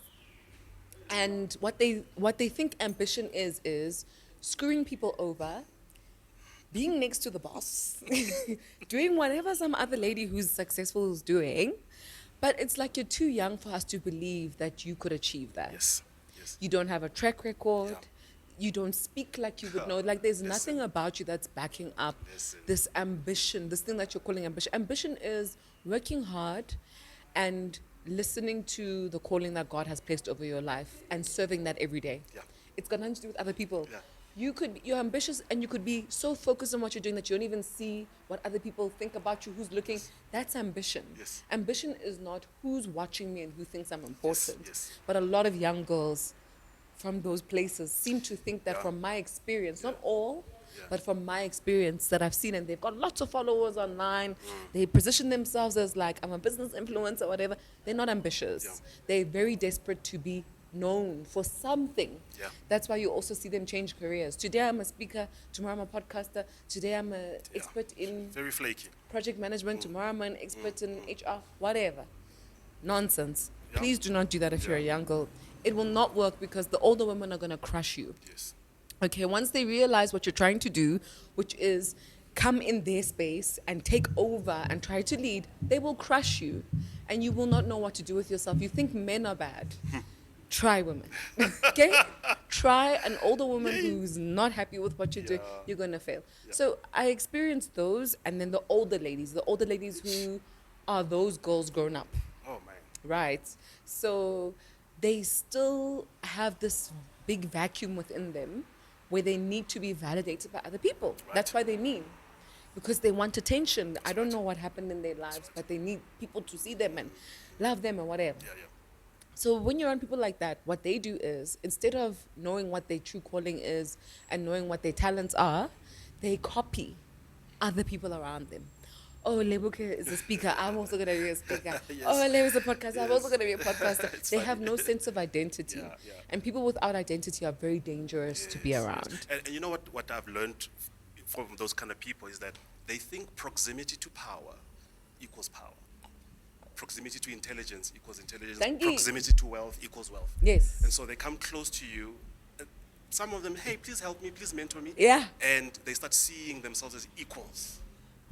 And what they think ambition is screwing people over, being next to the boss, doing whatever some other lady who's successful is doing. But it's like you're too young for us to believe that you could achieve that. Yes. Yes. You don't have a track record. Yeah. You don't speak like you would know. Like, there's nothing about you that's backing up Listen. this ambition, this thing that you're calling ambition. Ambition is working hard and listening to the calling that God has placed over your life and serving that every day. Yeah. It's got nothing to do with other people. Yeah. You're ambitious and you could be so focused on what you're doing that you don't even see what other people think about you, who's looking. That's ambition. Yes. Ambition is not who's watching me and who thinks I'm important. yes. But a lot of young girls from those places seem to think that, Yeah. from my experience, not all, Yeah. but from my experience that I've seen, and they've got lots of followers online. They position themselves as like, I'm a business influencer or whatever. They're not ambitious. Yeah. They're very desperate to be known for something. Yeah. That's why you also see them change careers. Today I'm a speaker, tomorrow I'm a podcaster, today I'm an expert in Very flaky. project management, tomorrow I'm an expert in HR, whatever. Nonsense. Yeah. Please do not do that if you're a Yeah. young girl. It will not work because the older women are going to crush you. Yes. Okay, once they realize what you're trying to do, which is come in their space and take over and try to lead, they will crush you and you will not know what to do with yourself. You think men are bad. Try women. Okay? Try an older woman who's not happy with what you're doing. You're going to fail. So I experienced those, and then the older ladies who are those girls grown up. Oh man. Right. So they still have this big vacuum within them where they need to be validated by other people. Right. That's why they mean. Because they want attention. I don't know what happened in their lives, but they need people to see them and love them and whatever. Yeah. Yeah. So when you're around people like that, what they do is, instead of knowing what their true calling is and knowing what their talents are, they copy other people around them. Oh, Lebuke is a speaker. I'm also going to be a speaker. Yes. Oh, Lebu is a podcaster. I'm Yes. also going to be a podcaster. It's They funny. have no sense of identity. Yeah, yeah. And people without identity are very dangerous to be Yes, around. yes. And you know what I've learned from those kind of people is that they think proximity to power equals power. Proximity to intelligence equals intelligence. Thank you. Proximity to wealth equals wealth. Yes. And so they come close to you. Some of them, hey, please help me, please mentor me. Yeah. And they start seeing themselves as equals.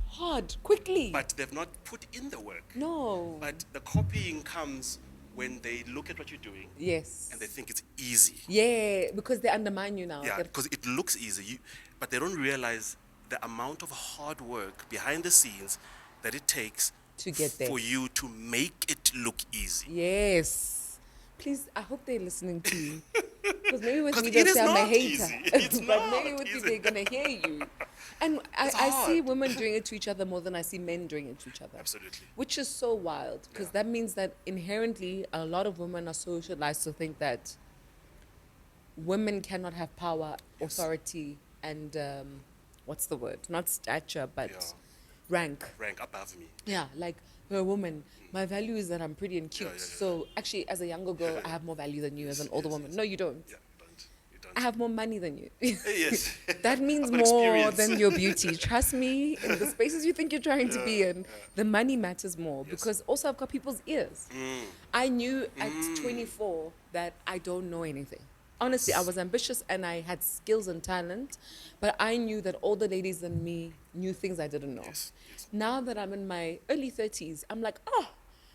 Hard, quickly. But they've not put in the work. No. But the copying comes when they look at what you're doing Yes. and they think it's easy. Yeah, because they undermine you now. Yeah, They're- because it looks easy, but they don't realize the amount of hard work behind the scenes that it takes To get there. for you to make it look easy. Yes. Please, I hope they're listening to you. Because maybe with 'Cause me it they'll is say I'm a not hater. easy. It's But maybe not with you easy. they're going to hear you. And It's I see hard. women doing it to each other more than I see men doing it to each other. Absolutely. Which is so wild. Because Yeah. that means that inherently a lot of women are socialized to think that women cannot have power, Yes. authority, and what's the word? Not stature, but Yeah. rank. Rank above me. Yeah, like you're a woman. My value is that I'm pretty and cute. Yeah. So actually, as a younger girl, I have more value than you as an older woman. No, you don't. Yeah, you don't. I have more money than you. Yes. That means I've got more experience. than your beauty. Trust me, in the spaces you think you're trying to be in, the money matters more because also I've got people's ears. I knew at 24 that I don't know anything. Honestly, I was ambitious and I had skills and talent, but I knew that older ladies than me knew things I didn't know. Yes. Now that I'm in my early 30s, I'm like, oh,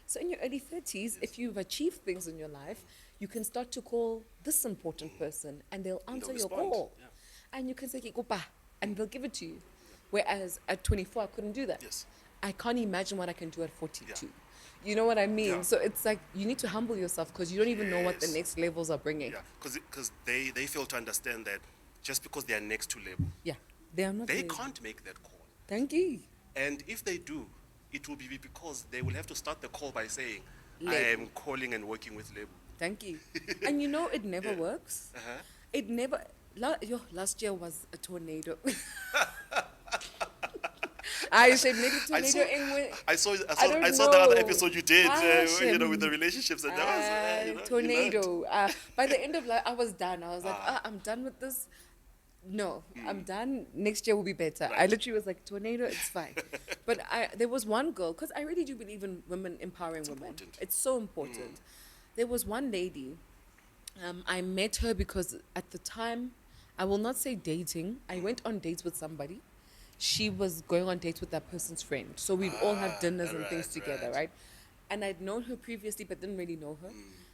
so in your early 30s, if you've achieved things in your life, you can start to call this important person and they'll answer your respond. call. Yeah. And you can say, "Kikopa," and they'll give it to you. Whereas at 24, I couldn't do that. Yes. I can't imagine what I can do at 42. You know what I mean? Yeah. So it's like you need to humble yourself because you don't even know what the Yes. next levels are bringing. Yeah, because they fail to understand that just because they are next to level, Yeah, they are not. they there. can't make that call. Thank you. And if they do, it will be because they will have to start the call by saying, I Label. am calling and working with label. Thank you. And you know it never works. Uh-huh. It never. Last year was a tornado. I said maybe tornado in I saw don't the other know. episode you did, Gosh, with the relationships, and that was tornado. By the end of life, I was done. I was like, I'm done with this. No, I'm done. Next year will be better. I Right. literally was like, tornado, it's fine. But there was one girl, because I really do believe in women empowering women. important. It's so important. There was one lady. I met her because at the time, I will not say dating. I went on dates with somebody. She was going on dates with that person's friend. So we'd all have dinners and things together, right? And I'd known her previously, but didn't really know her.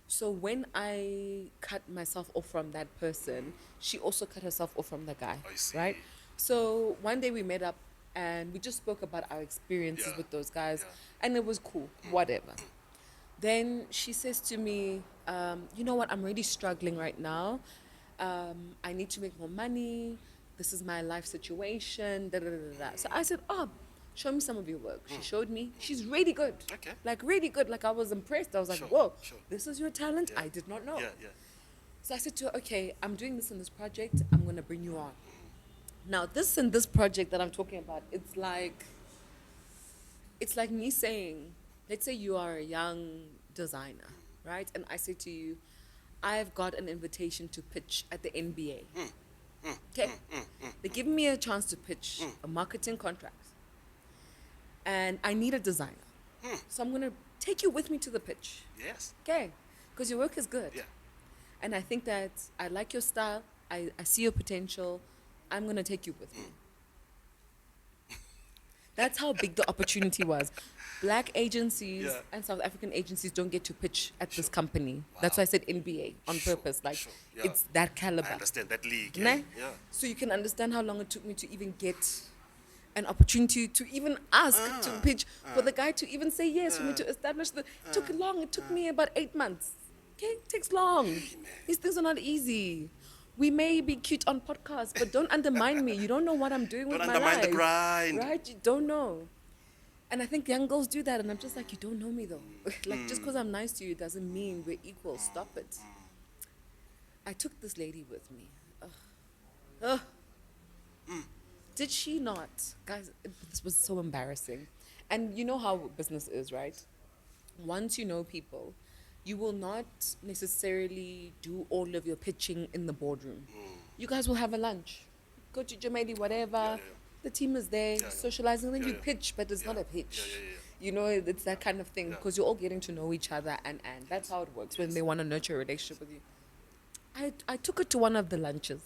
So when I cut myself off from that person, she also cut herself off from the guy, I see. right? So one day we met up and we just spoke about our experiences Yeah. with those guys, Yeah. and it was cool, whatever. Then she says to me, you know what, I'm really struggling right now. I need to make more money. This is my life situation. Da, da, da, da, da. So I said, oh, show me some of your work. She showed me. She's really good. Okay. Like really good. Like I was impressed. I was like, Sure, whoa, sure. this is your talent? Yeah. I did not know. Yeah. So I said to her, okay, I'm doing this in this project. I'm going to bring you on. Now, this in this project that I'm talking about, it's like me saying, let's say you are a young designer, right? And I say to you, I've got an invitation to pitch at the NBA. Okay? They're giving me a chance to pitch a marketing contract. And I need a designer. So I'm going to take you with me to the pitch. Yes. Okay? Because your work is good. Yeah. And I think that I like your style. I see your potential. I'm going to take you with me. That's how big the opportunity was. Black agencies Yeah. and South African agencies don't get to pitch at this company. That's why I said NBA on Sure, purpose. Like, sure, yeah. it's that caliber. I understand that league. Ne? Yeah. So you can understand how long it took me to even get an opportunity to even ask to pitch, for the guy to even say yes, for me to establish the. It took long. It took me about 8 months. Okay, it takes long. These things are not easy. We may be cute on podcasts, but don't undermine me. You don't know what I'm doing with Don't my undermine life. the grind. Right? You don't know. And I think young girls do that, and I'm just like, you don't know me though. Like, just because I'm nice to you doesn't mean we're equal. Stop it. I took this lady with me. Ugh. Did she not? Guys, this was so embarrassing. And you know how business is, right? Once you know people, you will not necessarily do all of your pitching in the boardroom. You guys will have a lunch. Go to Jamaica, whatever. Yeah. The team is there, Yeah. socializing, then Yeah, you yeah. pitch, but it's not a pitch. Yeah. You know, it's that kind of thing Yeah. because you're all getting to know each other, and that's how it works when they want to nurture a relationship with you. I took her to one of the lunches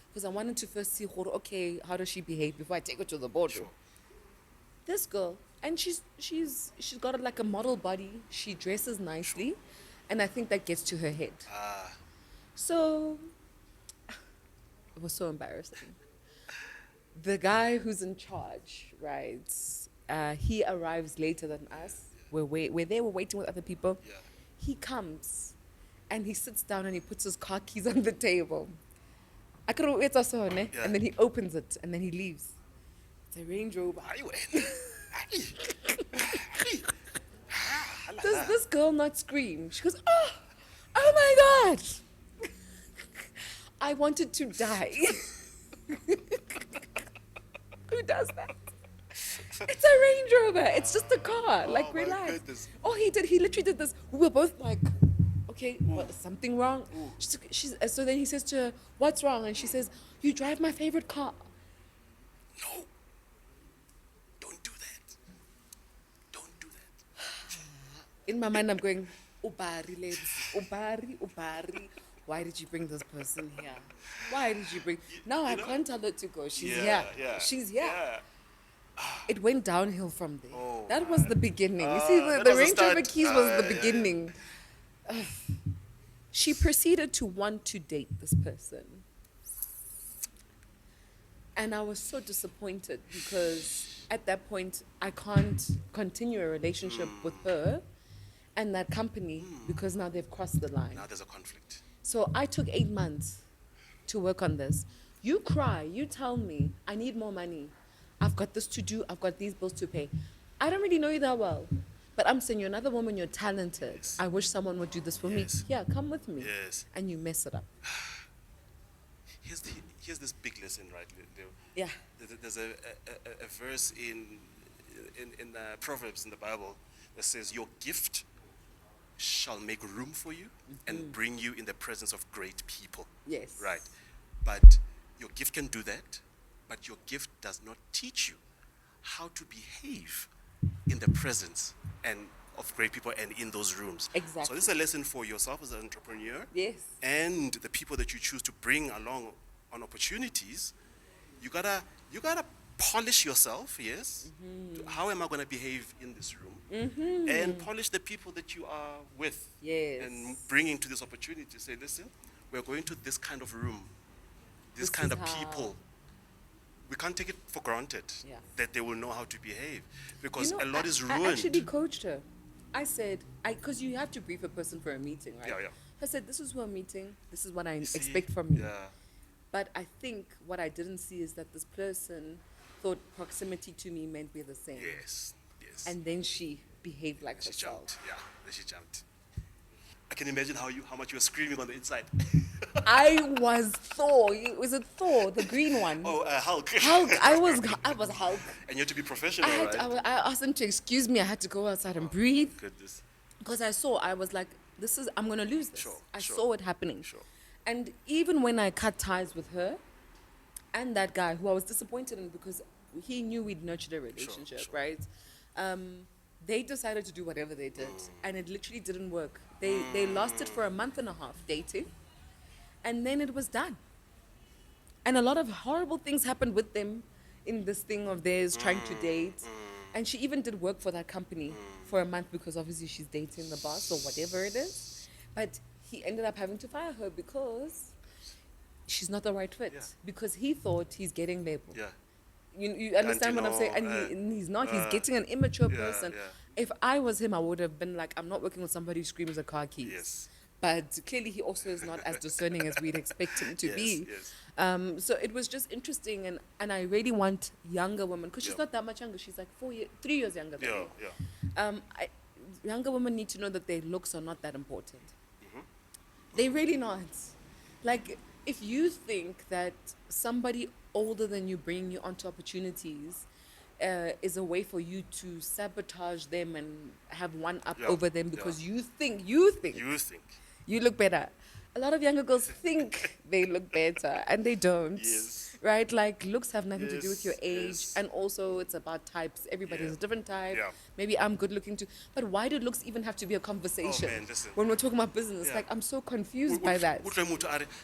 because I wanted to first see, okay, how does she behave before I take her to the boardroom. Sure. This girl, and she's got like a model body. She dresses nicely, and I think that gets to her head. So it was so embarrassing. The guy who's in charge, right? He arrives later than us. We're there. We're waiting with other people. Yeah. He comes, and he sits down and he puts his car keys on the table. And then he opens it and then he leaves. It's a Range Rover. Does this girl not scream? She goes, oh my God. I wanted to die. Who does that? It's a Range Rover. It's just a car. Like, my relax. goodness. Oh, he did. He literally did this. We were both like, okay, what, is something wrong? So then he says to her, what's wrong? And she says, you drive my favorite car. No. Don't do that. Don't do that. In my mind, I'm going, Ubari, ladies. Ubari. Why did you bring this person here? Why did you bring... Now I can't tell her to go. She's here. Yeah. She's here. Yeah. It went downhill from there. Oh, that was the beginning. You see, that the was the Range Rover start. keys was the Yeah. beginning. She proceeded to want to date this person. And I was so disappointed because at that point, I can't continue a relationship with her and that company because now they've crossed the line. Now there's a conflict. So I took 8 months to work on this. You cry, you tell me, I need more money. I've got this to do, I've got these bills to pay. I don't really know you that well, but I'm saying you're another woman, you're talented. Yes. I wish someone would do this for Yes. me. Yeah, come with me. Yes. And you mess it up. Here's this big lesson, right? Yeah. There's a verse in Proverbs in the Bible that says, your gift shall make room for you and bring you in the presence of great people. Yes. Right. But your gift can do that, but your gift does not teach you how to behave in the presence and of great people and in those rooms. Exactly. So this is a lesson for yourself as an entrepreneur. Yes. And the people that you choose to bring along on opportunities. You gotta polish yourself, yes. How am I gonna behave in this room? And polish the people that you are with. Yes. And bringing to this opportunity to say, listen, we're going to this kind of room, this This kind is of how- people. We can't take it for granted Yeah. that they will know how to behave because You know, a lot is ruined. I actually coached her. I said, because you have to brief a person for a meeting, right? Yeah. I said, this is who I'm meeting. This is what I See? expect from you. Yeah. But I think what I didn't see is that this person thought proximity to me meant we're the same. Yes. And then she behaved like She herself. jumped. Yeah. Then she jumped. I can imagine how much you were screaming on the inside. I was Thor. Was it Thor, the green one? Hulk. Hulk. I was Hulk. And you have to be professional, right? I asked him to excuse me. I had to go outside and breathe Goodness. because I was like, I'm going to lose this. Sure, I sure, saw it happening. sure. And even when I cut ties with her and that guy who I was disappointed in because he knew we'd nurtured a relationship, sure. right? They decided to do whatever they did and it literally didn't work. They lasted for a month and a half dating and then it was done. And a lot of horrible things happened with them in this thing of theirs trying to date. And she even did work for that company for a month because obviously she's dating the boss or whatever it is. But he ended up having to fire her because she's not the right fit. Yeah. Because he thought he's getting labeled. Yeah. You understand what I'm saying? And he's not. He's getting an immature person. yeah. If I was him, I would have been like, I'm not working with somebody who screams at car keys. Yes. But clearly he also is not as discerning as we'd expect him to Yes, be. yes. So it was just interesting. And I really want younger women, because she's Yeah. not that much younger. She's like 3 years younger than me. Yeah. Younger women need to know that their looks are not that important. They're really not. Like, if you think that somebody older than you bringing you onto opportunities is a way for you to sabotage them and have one up Yeah, over them yeah. because you think You think. you look better. A lot of younger girls think they look better and they don't. Yes. Right? Like, looks have nothing to do with your Yes, age. yes. And also, it's about types. Everybody has Yeah. a different type. Yeah. Maybe I'm good looking too. But why do looks even have to be a conversation? man, listen. When we're talking about business, Yeah. like, I'm so confused by that.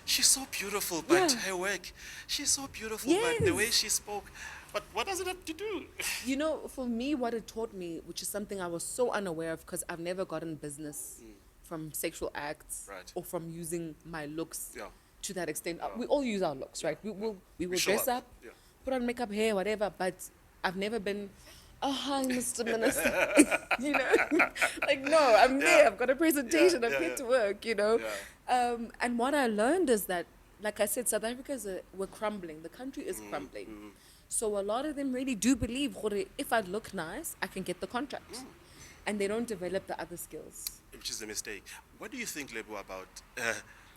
She's so beautiful, but Yeah. her work, she's so beautiful, but the Yes. way she spoke. But what does it have to do? You know, for me, what it taught me, which is something I was so unaware of because I've never gotten business from sexual acts Right. or from using my looks Yeah. to that extent. We all use our looks, right? We will show dress up. up, Yeah. put on makeup, hair, whatever, but I've never been, oh, hi, Mr. Minister. You know? Like, no, I'm there. I've got a presentation. I'm here to work, you know? Yeah. And what I learned is that, like I said, South Africa we're crumbling. The country is crumbling. So a lot of them really do believe, "Gore, if I look nice, I can get the contract." And they don't develop the other skills. Which is a mistake. What do you think, Lebo, about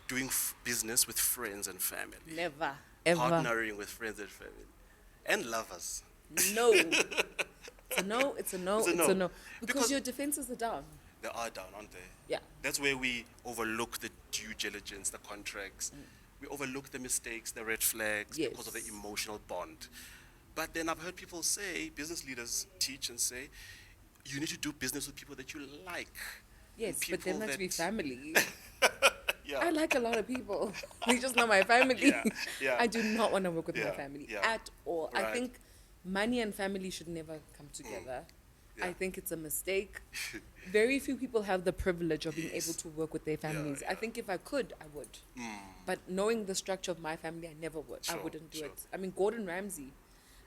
doing business with friends and family? Never, ever. Partnering with friends and family. And lovers. No. It's a no, it's a no, It's a it's a no. no. Because Because- your defenses are down. They are down, aren't they? Yeah. That's where we overlook the due diligence, the contracts. We overlook the mistakes, the red flags because of the Yes. emotional bond. But then I've heard people say, business leaders teach and say, you need to do business with people that you like. Yes, but People then not to be that- family. Yeah. I like a lot of people. They're just not my family. Yeah, yeah. I do not want to work with my Yeah, family yeah. at all. I Right. think money and family should never come together. Yeah. I think it's a mistake. Very few people have the privilege of being Yes. able to work with their families. I yeah. think if I could, I would. But knowing the structure of my family, I never would. I Sure, wouldn't do sure. it. I mean, Gordon Ramsay,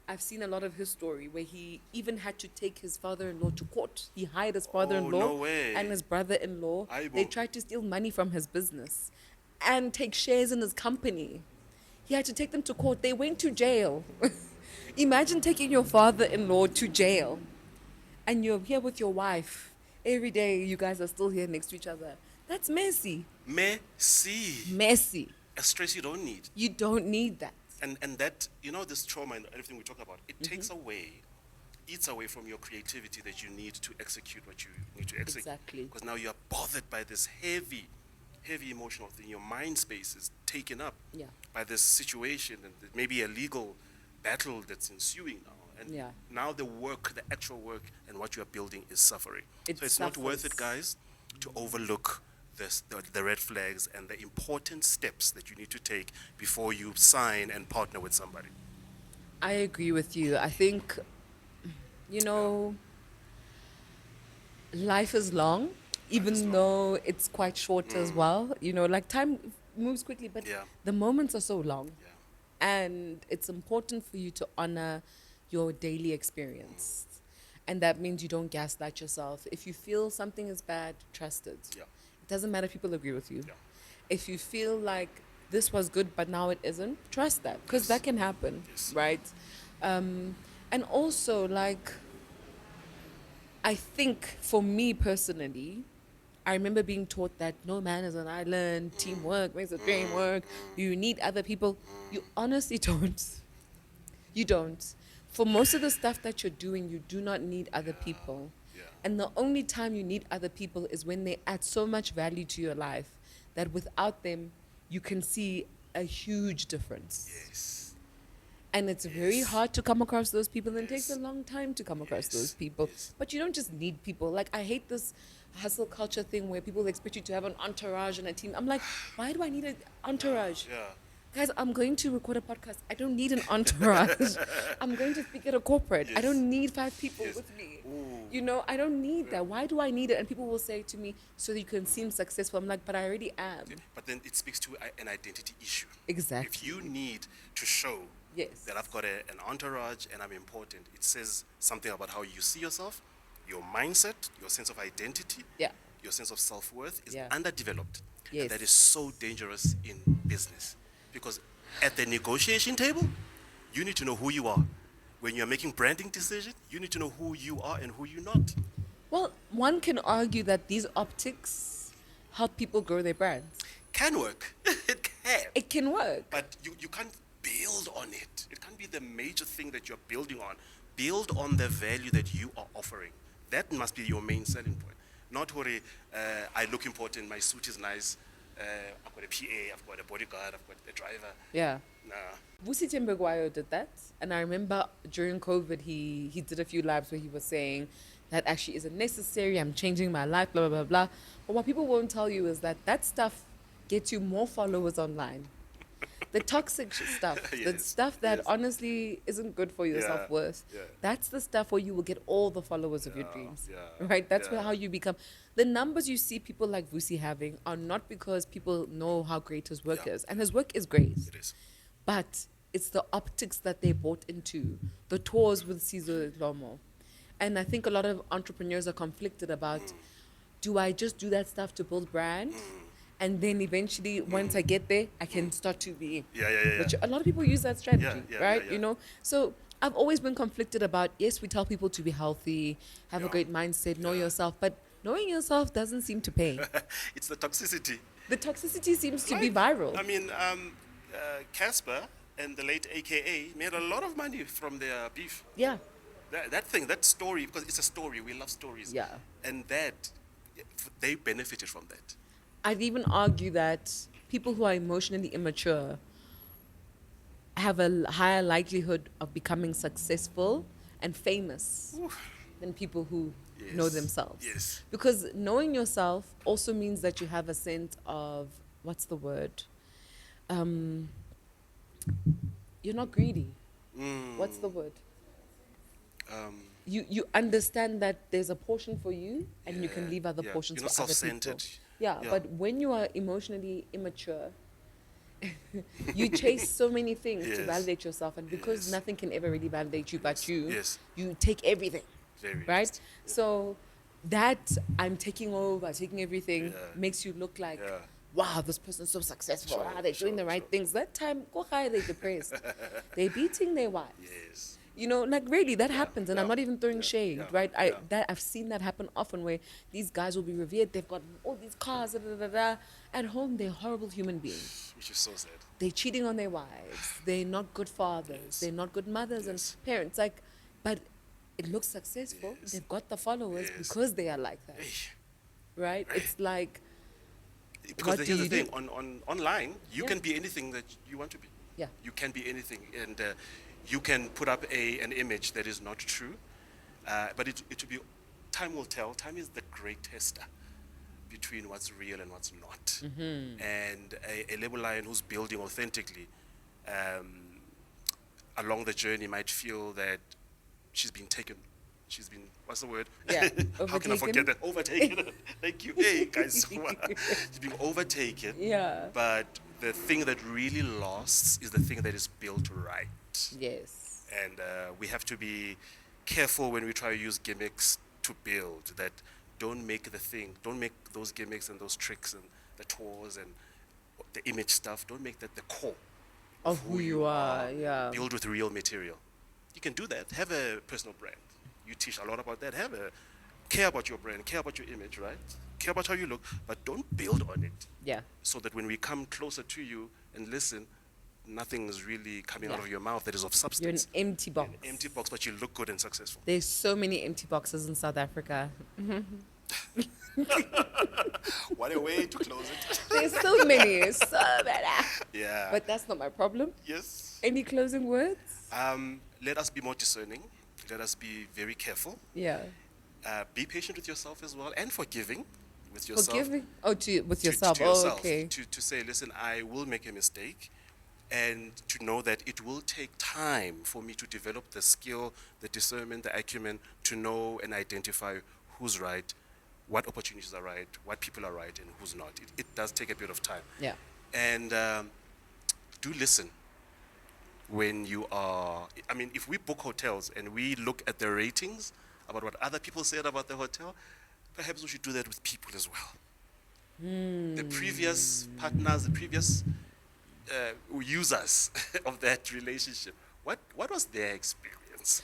I've seen a lot of his story where he even had to take his father-in-law to court. He hired his father-in-law no way. and his brother-in-law. Aibo. They tried to steal money from his business and take shares in his company. He had to take them to court. They went to jail. Imagine taking your father-in-law to jail and you're here with your wife. Every day you guys are still here next to each other. That's messy. Messy. Messy. A stress you don't need. You don't need that. And that, this trauma and everything we talk about, it takes away, eats away from your creativity that you need to execute what you need to execute. Exactly. Because now you're bothered by this heavy emotional thing. Your mind space is taken up Yeah. by this situation and maybe a legal battle that's ensuing now. And Yeah. now the actual work and what you are building is suffering. It So it's not worth it, suffers. guys, to overlook the red flags and the important steps that you need to take before you sign and partner with somebody. I agree with you. I think, life is long, even though it's quite short as well. Like time moves quickly, but Yeah. the moments are so long. Yeah. And it's important for you to honor your daily experience. And that means you don't gaslight yourself. If you feel something is bad, trust it. Yeah. It doesn't matter if people agree with you. Yeah. If you feel like this was good, but now it isn't, trust that. Because Yes. that can happen, Yes. right? And also, like, I think for me personally, I remember being taught that no man is an island, teamwork makes the dream work, you need other people. You honestly don't. You don't. For most of the stuff that you're doing, you do not need other people. Yeah. And the only time you need other people is when they add so much value to your life that without them, you can see a huge difference. Yes. And it's very hard to come across those people, and it takes Yes. a long time to come across Yes. those people. Yes. But you don't just need people. Like, I hate this hustle culture thing where people expect you to have an entourage and a team. I'm like, why do I need an entourage? Yeah. Guys, I'm going to record a podcast. I don't need an entourage. I'm going to speak at a corporate. I Yes. don't need 5 people Yes. with me. Ooh. I don't need that. Why do I need it? And people will say to me, so that you can seem successful. I'm like, but I already am. But then it speaks to an identity issue. Exactly. If you need to show Yes. that I've got an entourage and I'm important, it says something about how you see yourself, your mindset, your sense of identity, Yeah. your sense of self-worth is Yeah. underdeveloped. Yes. And that is so dangerous in business. Because at the negotiation table, you need to know who you are. When you're making branding decisions, you need to know who you are and who you're not. Well, one can argue that these optics help people grow their brands. Can work. It can. It can work. But you can't build on it. It can't be the major thing that you're building on. Build on the value that you are offering. That must be your main selling point. Not worry, I look important, my suit is nice, I've got a PA, I've got a bodyguard, I've got a driver. Yeah. Nah. Busi Tembegwayo did that. And I remember during COVID, he did a few lives where he was saying that actually isn't necessary. I'm changing my life, blah, blah, blah, blah. But what people won't tell you is that stuff gets you more followers online. The toxic stuff, the Yes, stuff that yes. honestly isn't good for your Yeah, self-worth. yeah. That's the stuff where you will get all the followers of your dreams. yeah, Right? That's yeah. how you become. The numbers you see people like Vusi having are not because people know how great his work Yeah. is. And his work is great. It is. But it's the optics that they bought into, the tours with Caesar Lomo. And I think a lot of entrepreneurs are conflicted about, do I just do that stuff to build brand? And then eventually, once I get there, I can start to be. Yeah. Which a lot of people use that strategy, Yeah, right? yeah. So I've always been conflicted about, yes, we tell people to be healthy, have a Yeah. great mindset, know yourself, but knowing yourself doesn't seem to pay. It's the toxicity. The toxicity seems to be Right. viral. I mean, Casper and the late AKA made a lot of money from their beef. Yeah. that story, because it's a story. We love stories. Yeah. And they benefited from that. I'd even argue that people who are emotionally immature have a higher likelihood of becoming successful and famous than people who know Yes. themselves. Yes. Because knowing yourself also means that you have a sense of, what's the word? You're not greedy. What's the word? You understand that there's a portion for you and you can Yeah, leave other yeah. portions You're not for other people. self-centered. Yeah, Yeah. but when you are emotionally immature, you chase so many things to Yes. validate yourself, and because Yes. nothing can ever really validate you but you, Yes. you take everything, Very right? interesting. So that I'm taking over, taking everything Yeah. makes you look like, Yeah. wow, this person's so successful. Sure, They're doing sure, the right sure. things. That time, go high, they're depressed. They're beating their wives. Yes. You know, like really, that happens, and I'm yeah, not even throwing yeah, shade, yeah, right? yeah. I've seen that happen often, where these guys will be revered. They've got all these cars, da, da, da, da. At home, they're horrible human beings. Which is so sad. They're cheating on their wives. They're not good fathers. Yes. They're not good mothers Yes. and parents. Like, but it looks successful. Yes. They've got the followers Yes. because they are like that, right? It's like, Because What here's do the you thing, on online, you Yeah. can be anything that you want to be. Yeah. You can be anything, and you can put up an image that is not true, but it will be, time will tell. Time is the great tester between what's real and what's not. Mm-hmm. And a label lion who's building authentically along the journey might feel that she's been taken. She's been, what's the word? Yeah, How can I forget that? Overtaken. Thank you. Hey, guys. She's been overtaken. yeah, But the thing that really lasts is the thing that is built right. yes, And we have to be careful when we try to use gimmicks to build. That don't make those gimmicks and those tricks and the tours and the image stuff, don't make that the core of who you are. Yeah, Build with real material. You can do that. Have a personal brand. You teach a lot about that. Care about your brand, care about your image, right? Care about how you look, but don't build on it. yeah. So that when we come closer to you and listen, nothing is really coming out Yeah. of your mouth that is of You're an substance. empty box. An empty box, but you look good and successful. There's so many empty boxes in South Africa. What a way to close it. There's so many, so many. Yeah. But that's not my problem. yes. Any closing words? Let us be more discerning. Let us be very careful. Yeah. Be patient with yourself as well, and forgiving with yourself. Forgiving? Oh, with to- yourself. to Oh, yourself, okay. to say, listen, I will make a mistake, and to know that it will take time for me to develop the skill, the discernment, the acumen to know and identify who's right, what opportunities are right, what people are right, and who's not. It does take a bit of time. Yeah. And do listen when you are, I mean, if we book hotels and we look at the ratings about what other people said about the hotel, perhaps we should do that with people as well. The previous partners, the previous users of that relationship, what was their experience?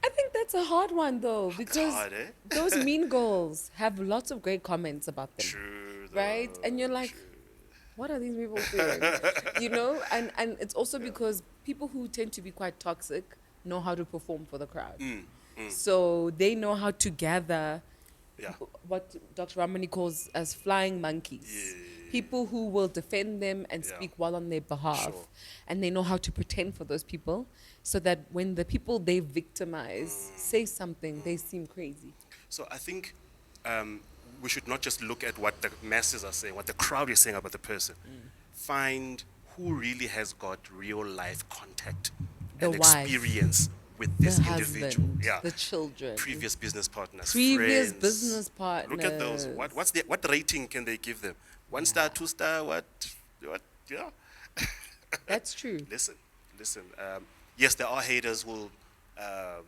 I think that's a hard one, though, It's because hard, eh? those mean girls have lots of great comments about them. True, Right? And you're though, like, true. what are these people doing? You know? And it's also because people who tend to be quite toxic know how to perform for the crowd. So they know how to gather Yeah. what Dr. Ramani calls as flying monkeys. Yeah. People who will defend them and Yeah. speak well on their behalf. Sure. And they know how to pretend for those people so that when the people they victimize say something, they seem crazy. So I think we should not just look at what the masses are saying, what the crowd is saying about the person. Find who really has got real life contact The and wife, experience with this the individual. husband, Yeah. the children, Previous business partners. previous friends. business partners. Look at those. What rating can they give them? 1 star, 2 star, what? Yeah. That's true. Listen. Yes, there are haters who will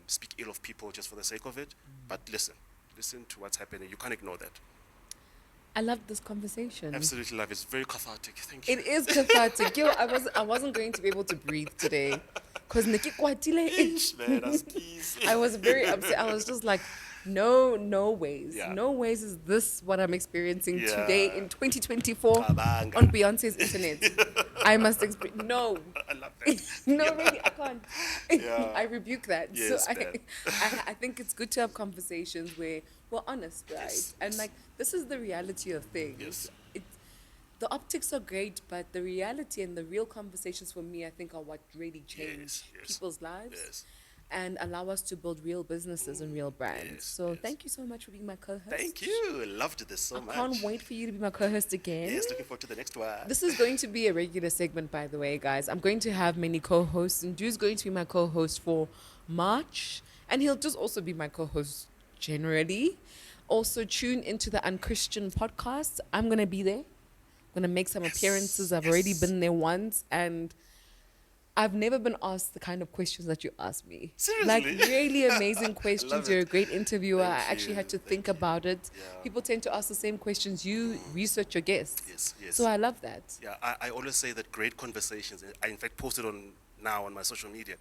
speak ill of people just for the sake of it, but listen to what's happening. You can't ignore that. I love this conversation. Absolutely love it. It's very cathartic. Thank you. It is cathartic. Yo, I wasn't going to be able to breathe today. Because Ish, man, that's keys. I was very upset. I was just like, no ways. Yeah. No ways is this what I'm experiencing Yeah. today in 2024 Kabanga. on Beyonce's internet. I must experience. No. I love that. that. No, really, I can't. Yeah. I rebuke that. Yes, so man. I think it's good to have conversations where we're honest, right? Yes, And yes. like, this is the reality of things. Yes. The optics are great, but the reality and the real conversations for me, I think, are what really change yes. people's lives. Yes. And allow us to build real businesses and real brands. Yes, So yes. thank you so much for being my co-host. Thank you. Loved this so I much. can't wait for you to be my co-host again. Yes, looking forward to the next one. This is going to be a regular segment, by the way, guys. I'm going to have many co-hosts, and Drew's going to be my co-host for March, and he'll just also be my co-host generally. Also, tune into the Unchristian podcast. I'm going to be there. I'm going to make some appearances. I've already been there once, and I've never been asked the kind of questions that you asked me. Seriously? Like, really amazing questions. love You're a it. great interviewer. Thank I actually you. had to Thank think you. about it. Yeah. People tend to ask the same questions. You research your guests. Yes. So I love that. Yeah, I always say that great conversations, I in fact posted on my social media,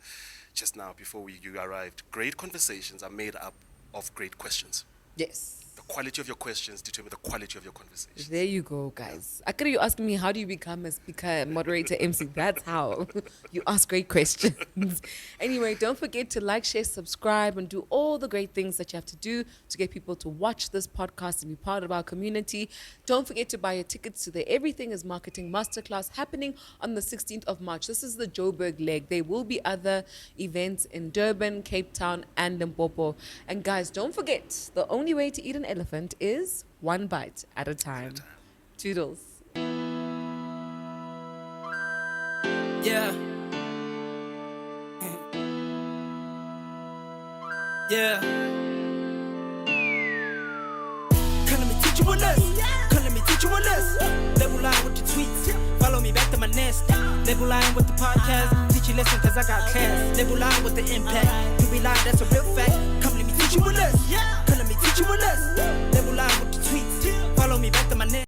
just now before you arrived, great conversations are made up of great questions. Yes. The quality of your questions determine the quality of your conversation. There you go, guys. I could you asking me how do you become a speaker, moderator, MC? That's how you ask great questions. Anyway, don't forget to like, share, subscribe, and do all the great things that you have to do to get people to watch this podcast and be part of our community. Don't forget to buy your tickets to the Everything is Marketing Masterclass happening on the 16th of March. This is the Joburg leg. There will be other events in Durban, Cape Town, and Limpopo. And guys, don't forget, the only way to eat an elephant is one bite at a time. Toodles. Yeah. Yeah. Come let me teach you a lesson. Come let me teach you a lesson. Label line with the tweets. Follow me back to my nest. Label line with the podcast. Teach you lesson cause I got class. Label line with the impact. You be lying, that's a real fact. Come let me teach you a lesson. Come let me teach you a lesson. Label line with the tweets. Follow me back to my nest.